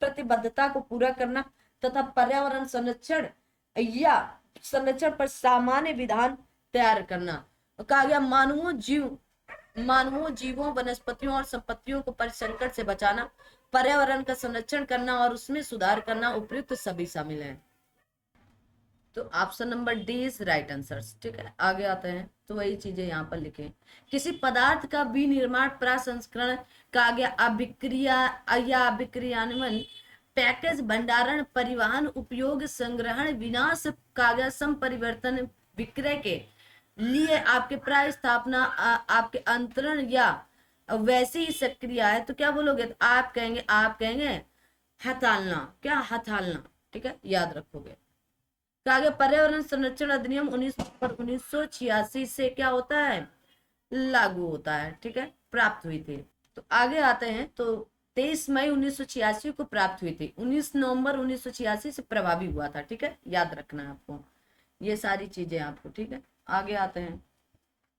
प्रतिबद्धता को पूरा करना तथा पर्यावरण संरक्षण या संरक्षण पर सामान्य विधान तैयार करना। कहा गया मानवों, जीवों, वनस्पतियों और संपत्तियों को परिसंकट से बचाना, पर्यावरण का संरक्षण करना और उसमें सुधार करना, उपयुक्त सभी शामिल हैं। तो option number D is right answer. ठीक है, आगे आते हैं, तो वही चीजें यहाँ पर लिखे। किसी पदार्थ का विनिर्माण, प्रसंस्करण, का गया अभिक्रिया या अभिक्रियान्वयन, पैकेज, भंडारण, परिवहन, उपयोग, संग्रहण, विनाश, कागज संपरिवर्तन, विक्रय के लिए आपके प्राय स्थापना, आपके अंतरण या वैसी ही सक्रिया है। तो क्या बोलोगे? तो आप कहेंगे हथालना। क्या? हथालना। ठीक है, याद रखोगे। आगे पर्यावरण संरक्षण अधिनियम 1986 से क्या होता है? लागू होता है। ठीक है, प्राप्त हुई थी। तो आगे आते हैं, तो 23 मई 1986 को प्राप्त हुई थी, 19 नवंबर 1986 से प्रभावी हुआ था। ठीक है, याद रखना है आपको ये सारी चीजें आपको। ठीक है, आगे आते हैं।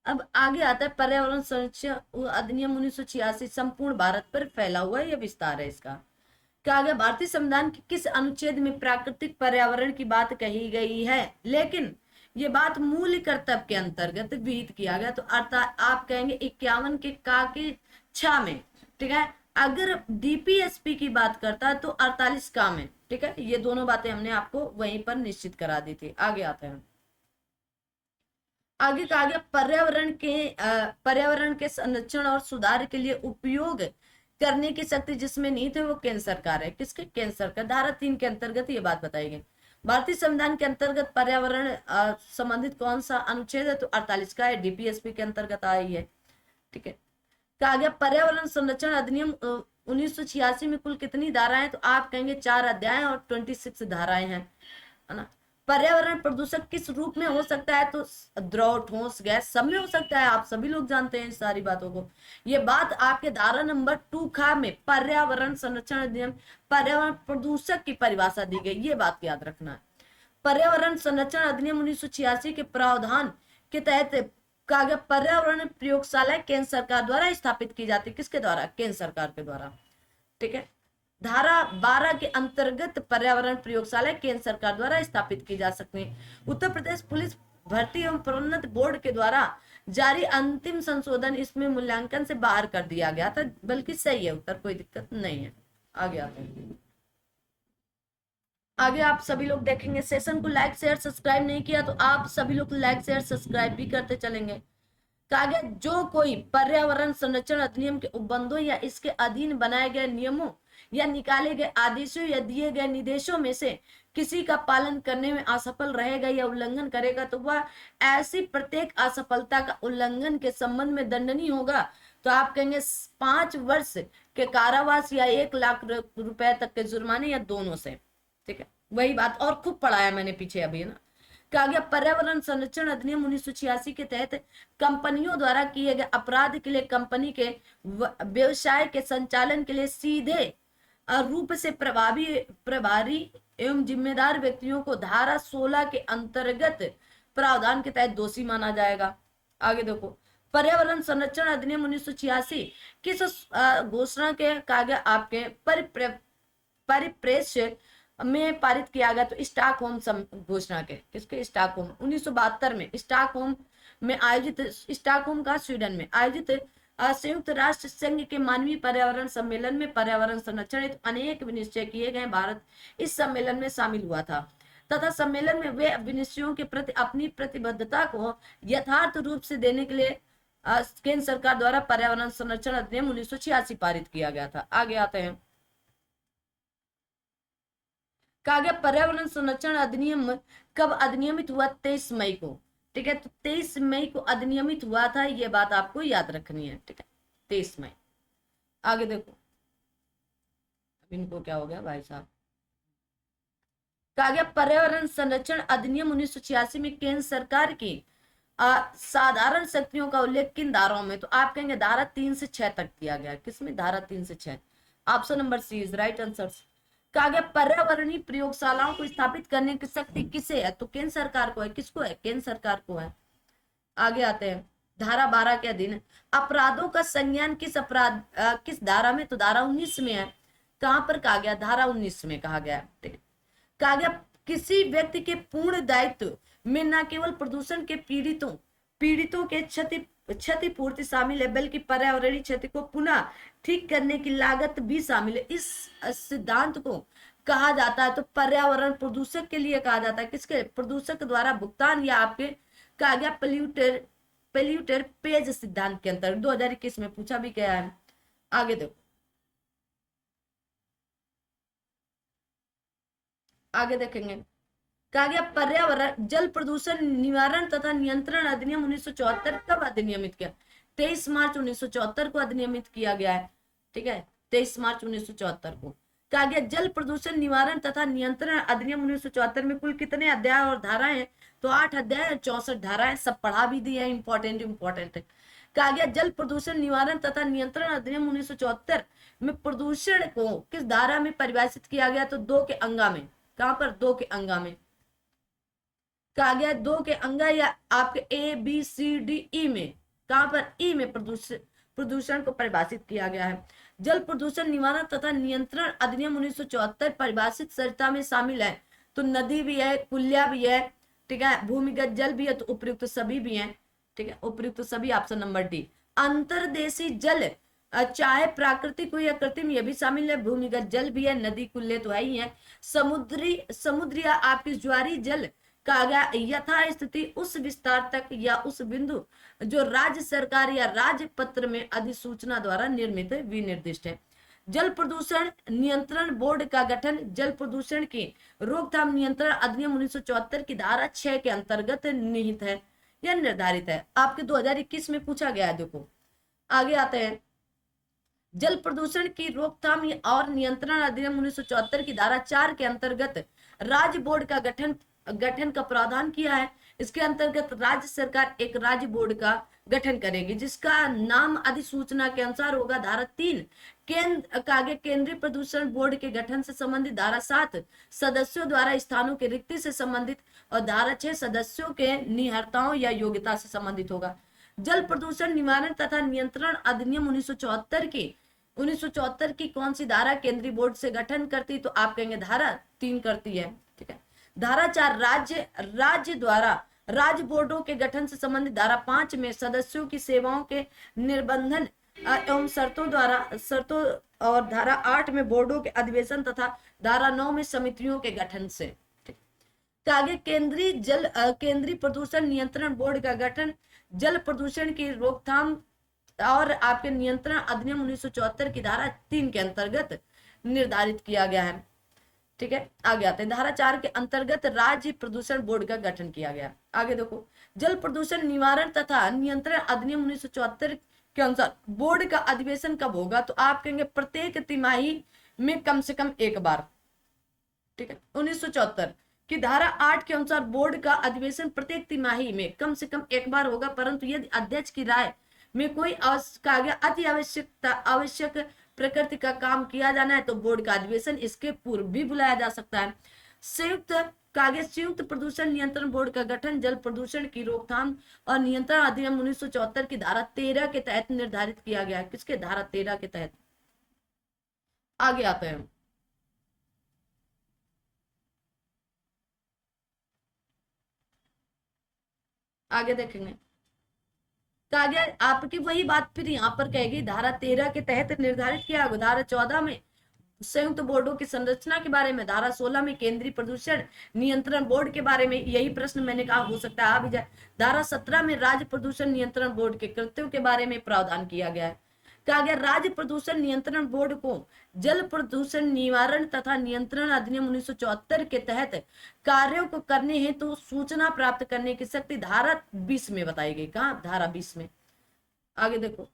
अब आगे आता है पर्यावरण संरक्षण अधिनियम 1986 संपूर्ण भारत पर फैला हुआ है, यह विस्तार है इसका। कहा गया भारतीय संविधान के किस अनुच्छेद में प्राकृतिक पर्यावरण की बात कही गई है, लेकिन ये बात मूल कर्तव्य के अंतर्गत विहित किया गया। तो अर्थात आप कहेंगे 51 के का के 6 में। ठीक है, अगर डीपीएसपी की बात करता है तो 48 का में। ठीक है, ये दोनों बातें हमने आपको वहीं पर निश्चित करा दी थी। आगे आते हैं। आगे कहा गया पर्यावरण के संरक्षण और सुधार के लिए उपयोग करने की शक्ति जिसमें निहित है वो केंद्र सरकार है। किसके? केंद्र सरकार। धारा 3 के अंतर्गत ये बात बताई गई। भारतीय संविधान के अंतर्गत पर्यावरण संबंधित कौन सा अनुच्छेद है? तो 48 का है, डीपीएसपी के अंतर्गत आई है। ठीक है, कहा गया पर्यावरण संरक्षण अधिनियम 1986 में कुल कितनी धाराएं? तो आप कहेंगे 4 अध्याय और 26 धाराएं हैं, है ना। पर्यावरण प्रदूषक किस रूप में हो सकता है? तो द्रव, ठोस, गैस, सब में हो सकता है। आप सभी लोग जानते हैं इस सारी बातों को। ये बात आपके धारा नंबर 2 खा में पर्यावरण संरक्षण अधिनियम पर्यावरण प्रदूषक की परिभाषा दी गई, ये बात याद रखना है। पर्यावरण संरक्षण अधिनियम 1986 के प्रावधान के तहत कहा गया पर्यावरण प्रयोगशाला केंद्र सरकार द्वारा स्थापित की जाती है। किसके द्वारा? केंद्र सरकार के द्वारा। ठीक है, धारा 12 के अंतर्गत पर्यावरण प्रयोगशाला केंद्र सरकार द्वारा स्थापित की जा सकती है। उत्तर प्रदेश पुलिस भर्ती एवं प्रोन्नत बोर्ड के द्वारा जारी अंतिम संशोधन इसमें मूल्यांकन से बाहर कर दिया गया था, बल्कि सही है उत्तर, कोई दिक्कत नहीं है। आगे आते हैं। आगे आप सभी लोग देखेंगे, सेशन को लाइक शेयर सब्सक्राइब नहीं किया तो आप सभी लोग लाइक शेयर सब्सक्राइब भी करते चलेंगे। कहा गया जो कोई पर्यावरण संरक्षण अधिनियम के उपबंधों या इसके अधीन बनाए गए नियमों या निकाले गए आदेशों या दिए गए निर्देशों में से किसी का पालन करने में असफल रहेगा या उल्लंघन करेगा तो वह ऐसी प्रत्येक असफलता का उल्लंघन के संबंध में दंडनीय होगा। तो आप कहेंगे 5 वर्ष के कारावास या 1 लाख रुपए तक के जुर्माने या दोनों से। ठीक है, वही बात और खूब पढ़ाया मैंने पीछे अभी, है ना। कहा गया पर्यावरण संरक्षण अधिनियम 1986 के तहत कंपनियों द्वारा किए गए अपराध के लिए कंपनी के व्यवसाय के संचालन के लिए सीधे रूप से प्रभारी एवं जिम्मेदार व्यक्तियों को धारा 16 के अंतर्गत प्रावधान के तहत दोषी माना जाएगा। आगे देखो, पर्यावरण संरक्षण अधिनियम 1986 किस घोषणा के कहा गया आपके परिप्रेक्ष्य में पारित किया गया? तो स्टॉकहोम घोषणा के। किसके? स्टॉकहोम 1972 में स्टॉकहोम में आयोजित, स्टॉकहोम का स्वीडन में आयोजित संयुक्त राष्ट्र संघ के मानवीय पर्यावरण सम्मेलन में पर्यावरण संरक्षण हेतु अनेक विनिश्चय किए गए। भारत इस सम्मेलन में शामिल हुआ था तथा सम्मेलन में वे विनिश्चयों के प्रति अपनी प्रतिबद्धता को यथार्थ रूप से देने के लिए केंद्र सरकार द्वारा पर्यावरण संरक्षण अधिनियम 1986 पारित किया गया था। आगे आते हैं। कहा गया पर्यावरण संरक्षण अधिनियम कब अधिनियमित हुआ? 23 मई को। ठीक है। तो 23 मई को अधिनियमित हुआ था, ये बात आपको याद रखनी है, ठीक है, 23 मई। आगे देखो, अब इनको क्या हो गया भाई साहब, कहा गया पर्यावरण संरक्षण अधिनियम 1986 में केंद्र सरकार की साधारण शक्तियों का उल्लेख किन धाराओं में, तो आप कहेंगे धारा 3 से 6 तक दिया गया। किसमें? धारा 3 से 6। Option number C is right answer. कहा गया पर्यावरणीय प्रयोगशालाओं को स्थापित करने की शक्ति किसे है, तो केंद्र सरकार को है। किसको है? केंद्र सरकार को है। आगे आते हैं, धारा 12 के अधीन अपराधों का संज्ञान किस अपराध किस धारा में, तो धारा 19 में है। कहां पर कहा गया? धारा 19 में कहा गया। ठीक है। कहा गया किसी व्यक्ति के पूर्ण दायित्व में न केवल प्रदूषण के पीड़ितों के क्षतिपूर्ति शामिल है, बल्कि पर्यावरणीय क्षति को पुनः ठीक करने की लागत भी शामिल है। इस सिद्धांत को कहा जाता है, तो पर्यावरण प्रदूषक के लिए कहा जाता है। किसके? प्रदूषक द्वारा भुगतान, या आपके कहा गया पोल्यूटर पेज सिद्धांत के अंतर्गत 2021 में पूछा भी गया है। आगे देखो, आगे देखेंगे, कहा गया पर्यावरण जल प्रदूषण निवारण तथा नियंत्रण अधिनियम 1974 कब अधिनियमित किया? 23 मार्च 1974 को अधिनियमित किया गया है। ठीक है, 23 मार्च 1974 को। कहा गया जल प्रदूषण निवारण तथा नियंत्रण अधिनियम 1974 में कुल कितने अध्याय और धाराएं हैं, तो 8 अध्याय और 64 धाराएं, सब पढ़ा भी दी है, इंपॉर्टेंट है। कहा गया जल प्रदूषण निवारण तथा नियंत्रण अधिनियम 1974 में प्रदूषण को किस धारा में परिभाषित किया गया, तो 2 के अंगा में। कहां पर? 2 के अंगा में। कहा गया 2 के अंगा या आपके ABCDE में। कहां पर? ई में प्रदूषण को परिभाषित किया गया है। जल प्रदूषण निवारण तथा नियंत्रण अधिनियम 1974 परिभाषित संरचना में शामिल है, तो नदी भी है, कुल्या भी है, ठीक है, भूमिगत जल भी है, तो उपयुक्त सभी भी हैं। ठीक है, उपयुक्त सभी, ऑप्शन नंबर डी। अंतर्देशीय जल चाहे प्राकृतिक हो या कृत्रिम, ये भी शामिल है। भूमिगत जल भी है, नदी कुल्ले तो है ही है। समुद्री या आपकी ज्वारी जल कहा गया यथा स्थिति उस विस्तार तक या उस बिंदु जो राज्य सरकार या राज्य पत्र में अधिसूचना द्वारा निर्मित विनिर्दिष्ट है। जल प्रदूषण नियंत्रण बोर्ड का गठन जल प्रदूषण की रोकथाम नियंत्रण अधिनियम 1974 की धारा 6 के अंतर्गत निहित है या निर्धारित है। आपके 2021 में पूछा गया है। देखो, आगे आते हैं, जल प्रदूषण की रोकथाम और नियंत्रण अधिनियम 1974 की धारा 4 के अंतर्गत राज्य बोर्ड का गठन का प्रावधान किया है। इसके अंतर्गत राज्य सरकार एक राज्य बोर्ड का गठन करेगी, जिसका नाम अधिसूचना के अनुसार होगा। धारा 3 केंद्रीय प्रदूषण बोर्ड के गठन से संबंधित। धारा 7 सदस्यों द्वारा स्थानों की रिक्ति से संबंधित, और धारा 6 सदस्यों के निहर्ताओं या योग्यता से संबंधित होगा। जल प्रदूषण निवारण तथा नियंत्रण अधिनियम 1974 की कौन सी धारा केंद्रीय बोर्ड से गठन करती, तो आप कहेंगे धारा 3 करती है। ठीक है। धारा 4 राज्य द्वारा राज्य बोर्डों के गठन से संबंधित। धारा 5 में सदस्यों की सेवाओं के निर्बंधन एवं शर्तों और धारा 8 में बोर्डों के अधिवेशन तथा धारा 9 में समितियों के गठन से। आगे केंद्रीय प्रदूषण नियंत्रण बोर्ड का गठन जल प्रदूषण की रोकथाम और आपके नियंत्रण अधिनियम 1974 की धारा 3 के अंतर्गत निर्धारित किया गया है। ठीक है, आगे आते हैं, धारा 4 के अंतर्गत राज्य प्रदूषण बोर्ड का गठन किया गया। आगे देखो, जल प्रदूषण निवारण तथा नियंत्रण अधिनियम 1974 के अनुसार बोर्ड का अधिवेशन कब होगा, तो आप कहेंगे प्रत्येक तिमाही में कम से कम एक बार। ठीक है, 1974 की धारा 8 के अनुसार बोर्ड का अधिवेशन प्रत्येक तिमाही में कम से कम एक बार होगा, परंतु यदि अध्यक्ष की राय में कोई अति आवश्यक प्रकृति का काम किया जाना है, तो बोर्ड का अधिवेशन इसके पूर्व भी बुलाया जा सकता है। संयुक्त प्रदूषण नियंत्रण बोर्ड का गठन जल प्रदूषण की रोकथाम और नियंत्रण अधिनियम 1974 की धारा 13 के तहत निर्धारित किया गया है। किसके? धारा 13 के तहत। आगे आते हैं, आगे देखेंगे, कहा गया आपकी वही बात फिर यहाँ पर कहेगी, धारा 13 के तहत निर्धारित किया गया। धारा 14 में संयुक्त बोर्डों की संरचना के बारे में, धारा 16 में केंद्रीय प्रदूषण नियंत्रण बोर्ड के बारे में, यही प्रश्न मैंने कहा हो सकता है आ भी जाए। धारा 17 में राज्य प्रदूषण नियंत्रण बोर्ड के कृत्यों के बारे में प्रावधान किया गया है। कहा गया राज्य प्रदूषण नियंत्रण बोर्ड को जल प्रदूषण निवारण तथा नियंत्रण अधिनियम 1974 के तहत कार्यों को करने हेतु तो सूचना प्राप्त करने की शक्ति धारा 20 में बताई गई। कहा? धारा 20 में। आगे देखो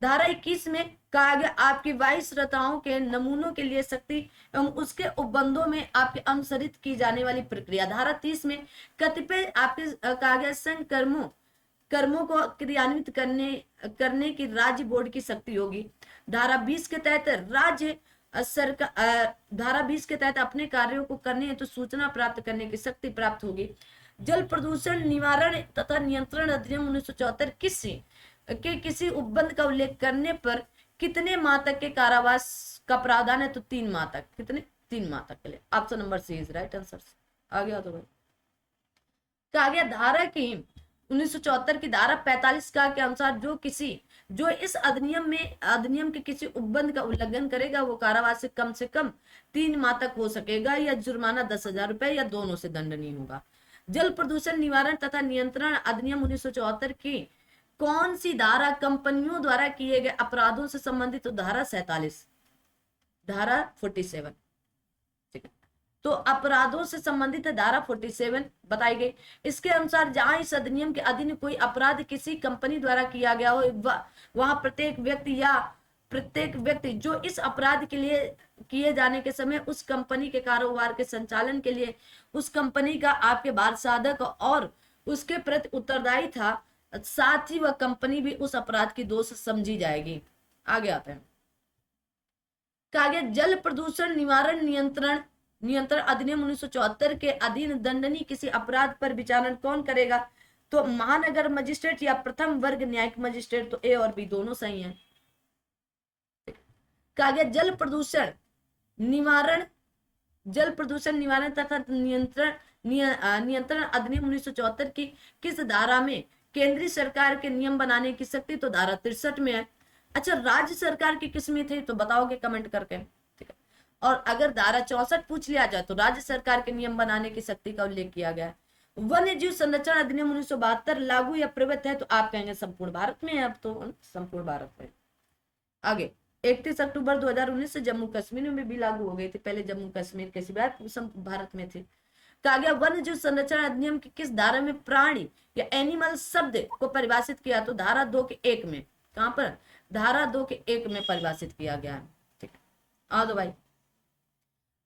धारा 21 में कहा गया आपकी वायु श्रोताओं के नमूनों के लिए शक्ति एवं उसके उपबंधों में आपके अनुसरित की जाने वाली प्रक्रिया। धारा 30 में कतिपय आपके कहा गया संघ कर्मों को क्रियान्वित करने की राज्य बोर्ड की शक्ति होगी। धारा 20 के तहत राज्य सरकार धारा 20 के तहत अपने कार्यों को करने हेतु तो सूचना प्राप्त करने की शक्ति प्राप्त होगी। जल प्रदूषण निवारण तथा नियंत्रण अधिनियम 1974 के किसी उपबंध का उल्लेख करने पर कितने माह तक के कारावास का प्रावधान है? तो 3 माह तक। कितने? 3 माह तक के लिए। Option number C is right answer. आ गया तो भाई कहा गया धारा की 1974 की धारा 45 का के अनुसार जो इस अधिनियम के किसी उपबंध का उल्लंघन करेगा वो कारावास से कम 3 माह तक हो सकेगा या जुर्माना 10,000 रुपए या दोनों से दंडनीय होगा। जल प्रदूषण निवारण तथा नियंत्रण अधिनियम 1974 की कौन सी धारा कंपनियों द्वारा किए गए अपराधों से संबंधित? तो धारा 47, धारा 47। ठीक है, तो अपराधों से संबंधित है धारा 47 बताई गई। इसके अनुसार जहां इस अधिनियम के अधीन कोई अपराध किसी कंपनी द्वारा किया गया हो वहां प्रत्येक व्यक्ति जो इस अपराध के लिए किए जाने के समय उस कंपनी के कारोबार के संचालन के लिए उस कंपनी का आपके भारत साधक और उसके प्रति उत्तरदायी था, साथ ही वह कंपनी भी उस अपराध की दोष समझी जाएगी। आगे आते हैं कहा गया जल प्रदूषण निवारण नियंत्रण अधिनियम 1974 के अधीन दंडनीय किसी अपराध पर विचारण कौन करेगा? तो महानगर मजिस्ट्रेट या प्रथम वर्ग न्यायिक मजिस्ट्रेट। तो ए और बी दोनों सही हैं। कहा गया जल प्रदूषण निवारण तथा नियंत्रण अधिनियम 1974 की किस धारा में केंद्रीय सरकार के नियम बनाने की शक्ति? तो धारा 63 में है। अच्छा, राज्य सरकार की किस में थे? तो बताओगे कमेंट करके। ठीक है, और अगर धारा 64 पूछ लिया जाए तो राज्य सरकार के नियम बनाने की शक्ति का उल्लेख किया गया है। वन्य जीव संरक्षण अधिनियम 1972 लागू या प्रवृत्त है? तो आप कहेंगे संपूर्ण भारत में है। अब तो संपूर्ण भारत में। आगे 31 अक्टूबर 2019 से जम्मू कश्मीर में भी लागू हो गई थी। पहले जम्मू कश्मीर के सिवाय भारत में थी। कहा गया वन्य जीव संरक्षण अधिनियम की किस धारा में प्राणी या एनिमल शब्द को परिभाषित किया? तो धारा 2 के 1 में। कहां पर? धारा 2 के 1 में परिभाषित किया गया है। ठीक है, आ दो भाई।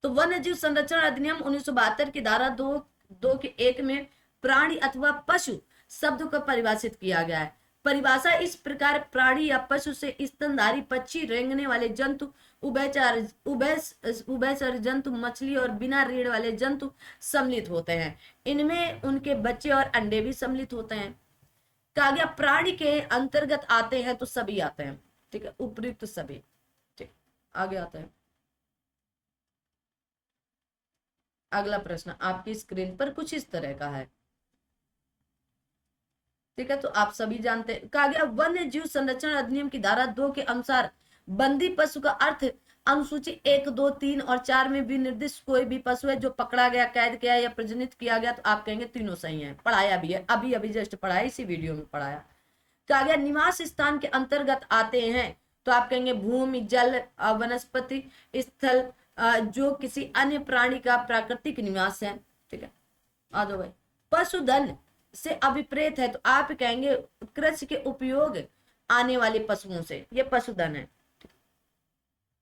तो वन्य जीव संरक्षण अधिनियम 1972 की धारा 2 के 1 में प्राणी अथवा पशु शब्द को परिभाषित किया गया है। परिभाषा इस प्रकार प्राणी या पशु से स्तनधारी पक्षी, रेंगने वाले जंतु, उभयचर जंतु, मछली और बिना रीढ़ वाले जंतु सम्मिलित होते हैं। इनमें उनके बच्चे और अंडे भी सम्मिलित होते हैं। कहा गया प्राणी के अंतर्गत आते हैं तो सभी आते हैं। ठीक है, उपयुक्त सभी। ठीक, आगे आते हैं। अगला प्रश्न आपकी स्क्रीन पर कुछ इस तरह का है। ठीक है, तो आप सभी जानते हैं। कहा गया वन्य जीव संरक्षण अधिनियम की धारा 2 के अनुसार बंदी पशु का अर्थ अनुसूची 1, 2, 3 और 4 में भी निर्दिष्ट कोई भी पशु है जो पकड़ा गया, कैद किया या प्रजनित किया गया। तो आप कहेंगे तीनों सही हैं। पढ़ाया भी है, अभी जस्ट पढ़ाया, इसी वीडियो में पढ़ाया। कहा गया निवास स्थान के अंतर्गत आते हैं। तो आप कहेंगे भूमि, जल, वनस्पति स्थल जो किसी अन्य प्राणी का प्राकृतिक निवास है। ठीक है, आ जाओ भाई। पशुधन से अभिप्रेत है तो आप कहेंगे कृषि के उपयोग आने वाले पशुओं से, ये पशुधन है।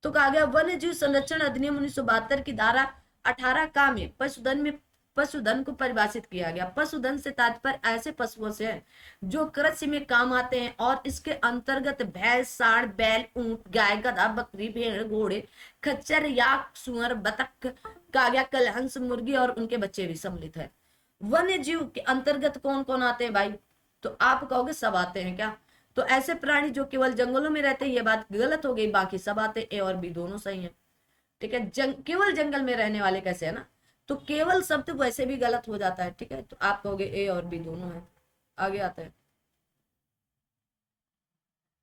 तो कहा गया वन्य जीव संरक्षण अधिनियम 1972 की धारा 18 का में पशुधन को परिभाषित किया गया। पशुधन से तात्पर्य ऐसे पशुओं से है जो कृषि में काम आते हैं और इसके अंतर्गत भैंस, सांड, बैल, ऊंट, गाय, गधा, बकरी, भेड़, घोड़े, खच्चर, याक, सुअर, बतख, कहा गया कलहंस, मुर्गी और उनके बच्चे भी सम्मिलित है। वन्य जीव के अंतर्गत कौन कौन आते हैं भाई? तो आप कहोगे सब आते हैं क्या? तो ऐसे प्राणी जो केवल जंगलों में रहते हैं, ये बात गलत हो गई। बाकी सब आते, ए और बी दोनों सही है। ठीक है, केवल जंगल में रहने वाले कैसे है ना, तो केवल शब्द वैसे भी गलत हो जाता है। ठीक है, तो आप कहोगे ए और बी दोनों है। आगे आते हैं।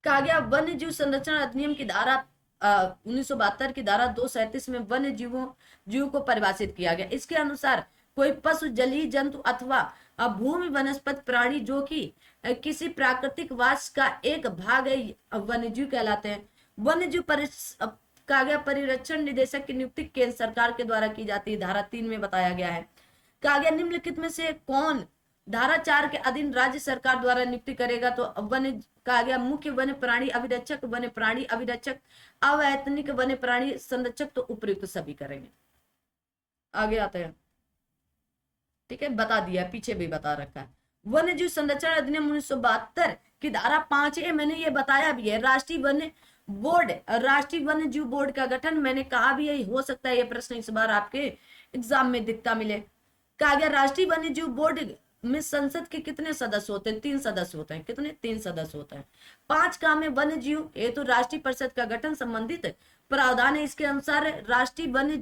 कहा गया वन्य जीव संरक्षण अधिनियम की धारा 1972 की धारा 237 में वन्य जीव को परिभाषित किया गया। इसके अनुसार कोई पशु, जलीय जंतु अथवा भूमि वनस्पति प्राणी जो कि किसी प्राकृतिक वास का एक भाग है वन्यजीव कहलाते हैं। वन्यजीव कहा गया परिरक्षण निदेशक की नियुक्ति केंद्र सरकार के द्वारा की जाती है, धारा 3 में बताया गया है। कहा गया निम्नलिखित में से कौन धारा 4 के अधीन राज्य सरकार द्वारा नियुक्ति करेगा? तो वन्य कहा गया मुख्य वन्य प्राणी अभिरक्षक, वन्य प्राणी अभिरक्षक, अवैतनिक वन्य प्राणी संरक्षक, तो उपयुक्त सभी करेंगे। आगे आते हैं, ठीक है, बता दिया, पीछे भी बता रखा है। वन्य जीव संरक्षण अधिनियम 1972 की धारा 5A मैंने ये बताया भी है। राष्ट्रीय वन्य बोर्ड, राष्ट्रीय वन्य जीव बोर्ड का गठन मैंने कहा भी है, हो सकता है ये प्रश्न इस बार आपके एग्जाम में दिखता मिले। कहा गया राष्ट्रीय वन्य जीव बोर्ड में संसद के कितने सदस्य होते हैं? 3 सदस्य होते हैं। कितने? 3 सदस्य होते हैं। 5 काम है वन्य जीव, ये तो राष्ट्रीय परिषद का गठन संबंधित प्रावधान है। इसके अनुसार राष्ट्रीय वन्य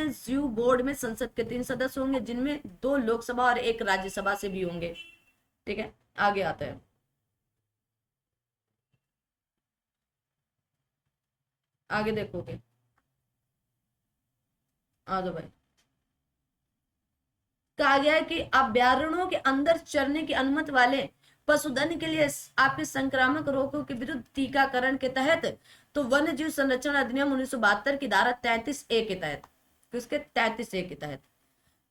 जीव बोर्ड में संसद के 3 सदस्य होंगे, जिनमें 2 लोकसभा और 1 राज्यसभा से भी होंगे। ठीक है, आगे आते हैं। आगे देखोगे, आ जाओ भाई। कहा गया है कि अभ्यारण्यों के अंदर चरने की अनुमति वाले पशुधन के लिए आपके संक्रामक रोगों के विरुद्ध टीकाकरण के तहत, तो वन्य जीव संरक्षण अधिनियम 1972 की धारा 33A के तहत, किसके? 33A के तहत।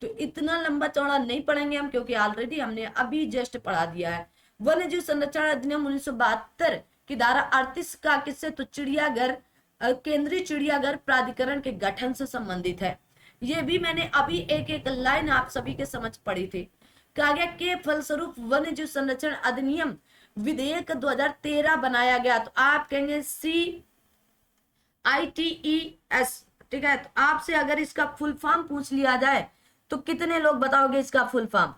तो इतना लंबा चौड़ा नहीं पढ़ेंगे हम, क्योंकि ऑलरेडी हमने अभी जस्ट पढ़ा दिया है। वन्य जीव संरक्षण अधिनियम 1972 की धारा 38 का किससे? तो चिड़ियाघर, केंद्रीय चिड़ियाघर प्राधिकरण के गठन से संबंधित है। ये भी मैंने अभी एक एक लाइन आप सभी के समझ पड़ी थी। कहा गया के फलस्वरूप वन्य जीव संरक्षण अधिनियम विधेयक 2013 बनाया गया। तो आप कहेंगे CITES, ठीक है। तो आपसे अगर इसका फुल फॉर्म पूछ लिया जाए तो कितने लोग बताओगे इसका फुल फॉर्म?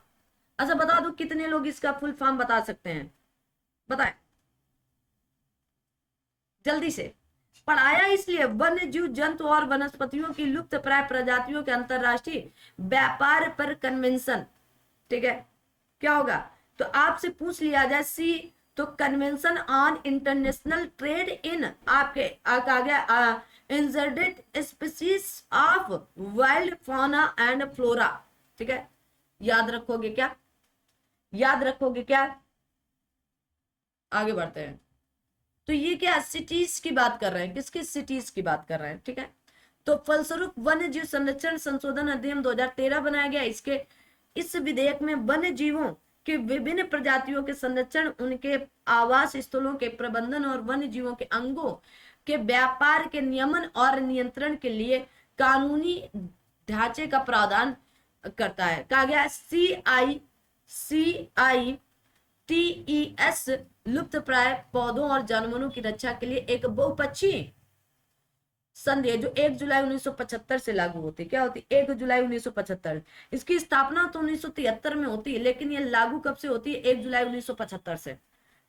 अच्छा बता दो, कितने लोग इसका फुल फॉर्म बता सकते हैं? बताएं जल्दी से। पढ़ाया इसलिए वन्य जीव जंतु और वनस्पतियों की लुप्त प्राय प्रजातियों के अंतरराष्ट्रीय व्यापार पर कन्वेंशन, ठीक है। क्या होगा? तो आपसे पूछ लिया जाए सी, तो convention on international trade in आपके कहा गया endangered species of wild fauna and flora, ठीक है। याद रखोगे क्या? याद रखोगे क्या? आगे बढ़ते हैं। तो ये क्या सिटीज की बात कर रहे हैं? किसकी? सिटीज की बात कर रहे हैं, ठीक है। तो फलस्वरूप वन्य जीव संरक्षण संशोधन अधिनियम 2013 बनाया गया। इस विधेयक में वन्य जीवों के विभिन्न प्रजातियों के संरक्षण, उनके आवास स्थलों के प्रबंधन और वन्य जीवों के अंगों के व्यापार के नियमन और नियंत्रण के लिए कानूनी ढांचे का प्रावधान करता है। कहा गया CITES लुप्त प्राय पौधों और जानवरों की रक्षा के लिए एक बहुपक्षीय संधि है, जो 1 जुलाई 1975 से लागू होती है। क्या होती है? 1 जुलाई 1975। इसकी स्थापना तो 1973 में होती है, लेकिन ये लागू कब से होती है? 1 जुलाई 1975 से,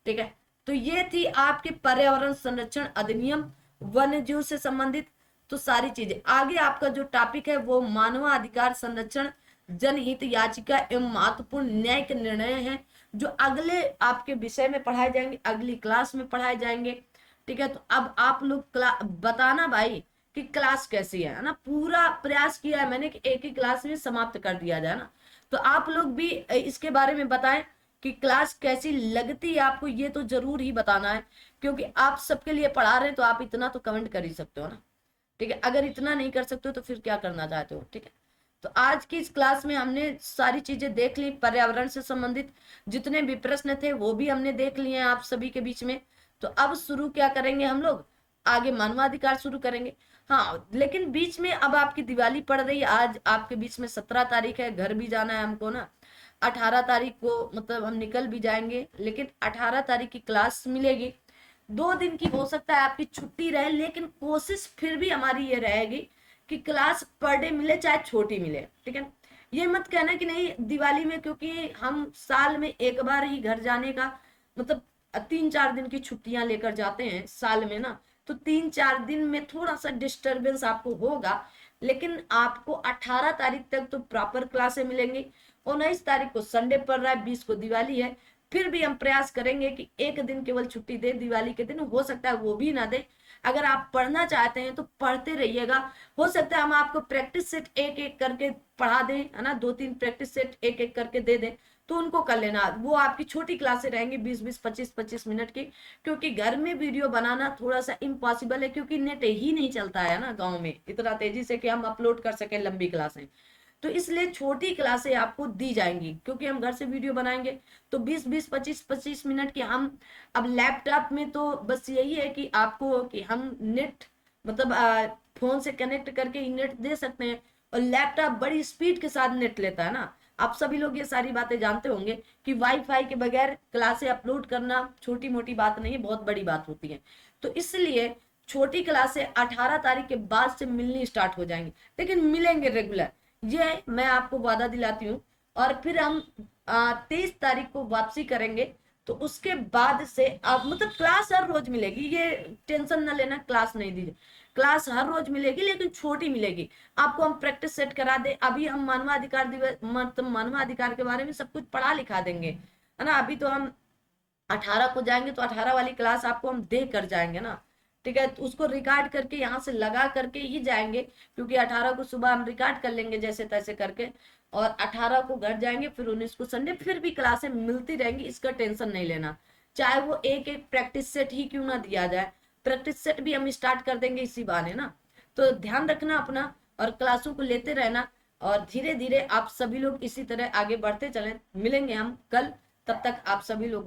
ठीक है। तो ये थी आपके पर्यावरण संरक्षण अधिनियम, वन्य जीव से संबंधित तो सारी चीजें। आगे आपका जो टॉपिक है वो मानवाधिकार संरक्षण, जनहित याचिका एवं महत्वपूर्ण न्यायिक निर्णय है, जो अगले आपके विषय में पढ़ाए जाएंगे, अगली क्लास में पढ़ाए जाएंगे, ठीक है। तो अब आप लोग बताना भाई कि क्लास कैसी है ना। पूरा प्रयास किया है मैंने कि एक ही क्लास में समाप्त कर दिया जाए ना। तो आप लोग भी इसके बारे में बताएं कि क्लास कैसी लगती है आपको, ये तो जरूर ही बताना है, क्योंकि आप सबके लिए पढ़ा रहे हैं। तो आप इतना तो कमेंट कर ही सकते हो ना, ठीक है। अगर इतना नहीं कर सकते हो तो फिर क्या करना चाहते हो, ठीक है। तो आज की इस क्लास में हमने सारी चीजें देख ली, पर्यावरण से संबंधित जितने भी प्रश्न थे वो भी हमने देख लिए हैं आप सभी के बीच में। तो अब शुरू क्या करेंगे हम लोग? आगे मानवाधिकार शुरू करेंगे। हाँ, लेकिन बीच में अब आपकी दिवाली पड़ रही है। आज आपके बीच में 17 तारीख है, घर भी जाना है हमको ना। 18 तारीख को मतलब हम निकल भी जाएंगे, लेकिन 18 तारीख की क्लास मिलेगी। 2 दिन की हो सकता है आपकी छुट्टी रहे, लेकिन कोशिश फिर भी हमारी ये रहेगी कि क्लास पर डे मिले, चाहे छोटी मिले, ठीक है। ये मत कहना कि नहीं दिवाली में, क्योंकि हम साल में एक बार ही घर जाने का मतलब 3-4 दिन की छुट्टियां लेकर जाते हैं साल में ना। तो 3-4 दिन में थोड़ा सा डिस्टरबेंस आपको होगा, लेकिन आपको 18 तारीख तक तो प्रॉपर क्लासें मिलेंगी। 19 तारीख को संडे पड़ रहा है, 20 को दिवाली है। फिर भी हम प्रयास करेंगे कि एक दिन केवल छुट्टी दे दिवाली के दिन, हो सकता है वो भी ना दे। अगर आप पढ़ना चाहते हैं तो पढ़ते रहिएगा। हो सकता है हम आपको प्रैक्टिस सेट एक एक करके पढ़ा दें, है ना, 2-3 प्रैक्टिस सेट एक एक करके दे दें। तो उनको कर लेना। वो आपकी छोटी क्लासें रहेंगी 20-20, 25-25 मिनट की, क्योंकि घर में वीडियो बनाना थोड़ा सा इम्पॉसिबल है, क्योंकि नेट ही नहीं चलता है ना गांव में इतना तेजी से कि हम अपलोड कर सकें लंबी क्लासें। तो इसलिए छोटी क्लासें आपको दी जाएंगी, क्योंकि हम घर से वीडियो बनाएंगे तो 20-20, 25-25 मिनट की हम। अब लैपटॉप में तो बस यही है कि आपको कि हम नेट मतलब फोन से कनेक्ट करके ही नेट दे सकते हैं, और लैपटॉप बड़ी स्पीड के साथ नेट लेता है ना। आप सभी लोग ये सारी बातें जानते होंगे कि वाईफाई के बगैर क्लासें अपलोड करना छोटी मोटी बात नहीं है, बहुत बड़ी बात होती है। तो इसलिए छोटी क्लासें 18 तारीख के बाद से मिलनी स्टार्ट हो जाएंगी, लेकिन मिलेंगे रेगुलर, ये मैं आपको वादा दिलाती हूँ। और फिर हम 23 तारीख को वापसी करेंगे, तो उसके बाद से आप मतलब क्लास हर रोज मिलेगी, ये टेंशन ना लेना, क्लास नहीं दीजिए, क्लास हर रोज मिलेगी लेकिन छोटी मिलेगी। आपको हम प्रैक्टिस सेट करा दे, अभी हम मानवाधिकार दिवस मतलब मानवाधिकार के बारे में सब कुछ पढ़ा लिखा देंगे, है ना। अभी तो हम 18 को जाएंगे तो 18 वाली क्लास आपको हम दे कर जाएंगे ना, ठीक है। तो उसको रिकॉर्ड करके यहाँ से लगा करके ही जाएंगे, क्योंकि 18 को सुबह हम रिकॉर्ड कर लेंगे जैसे तैसे करके, और 18 को घर जाएंगे, फिर 19 को संडे, फिर भी क्लासें मिलती रहेंगी, इसका टेंशन नहीं लेना। चाहे वो एक एक प्रैक्टिस सेट ही क्यों ना दिया जाए, प्रैक्टिस सेट भी हम स्टार्ट कर देंगे इसी बहाने ना। तो ध्यान रखना अपना, और क्लासों को लेते रहना, और धीरे धीरे आप सभी लोग इसी तरह आगे बढ़ते चलें। मिलेंगे हम कल, तब तक आप सभी लोग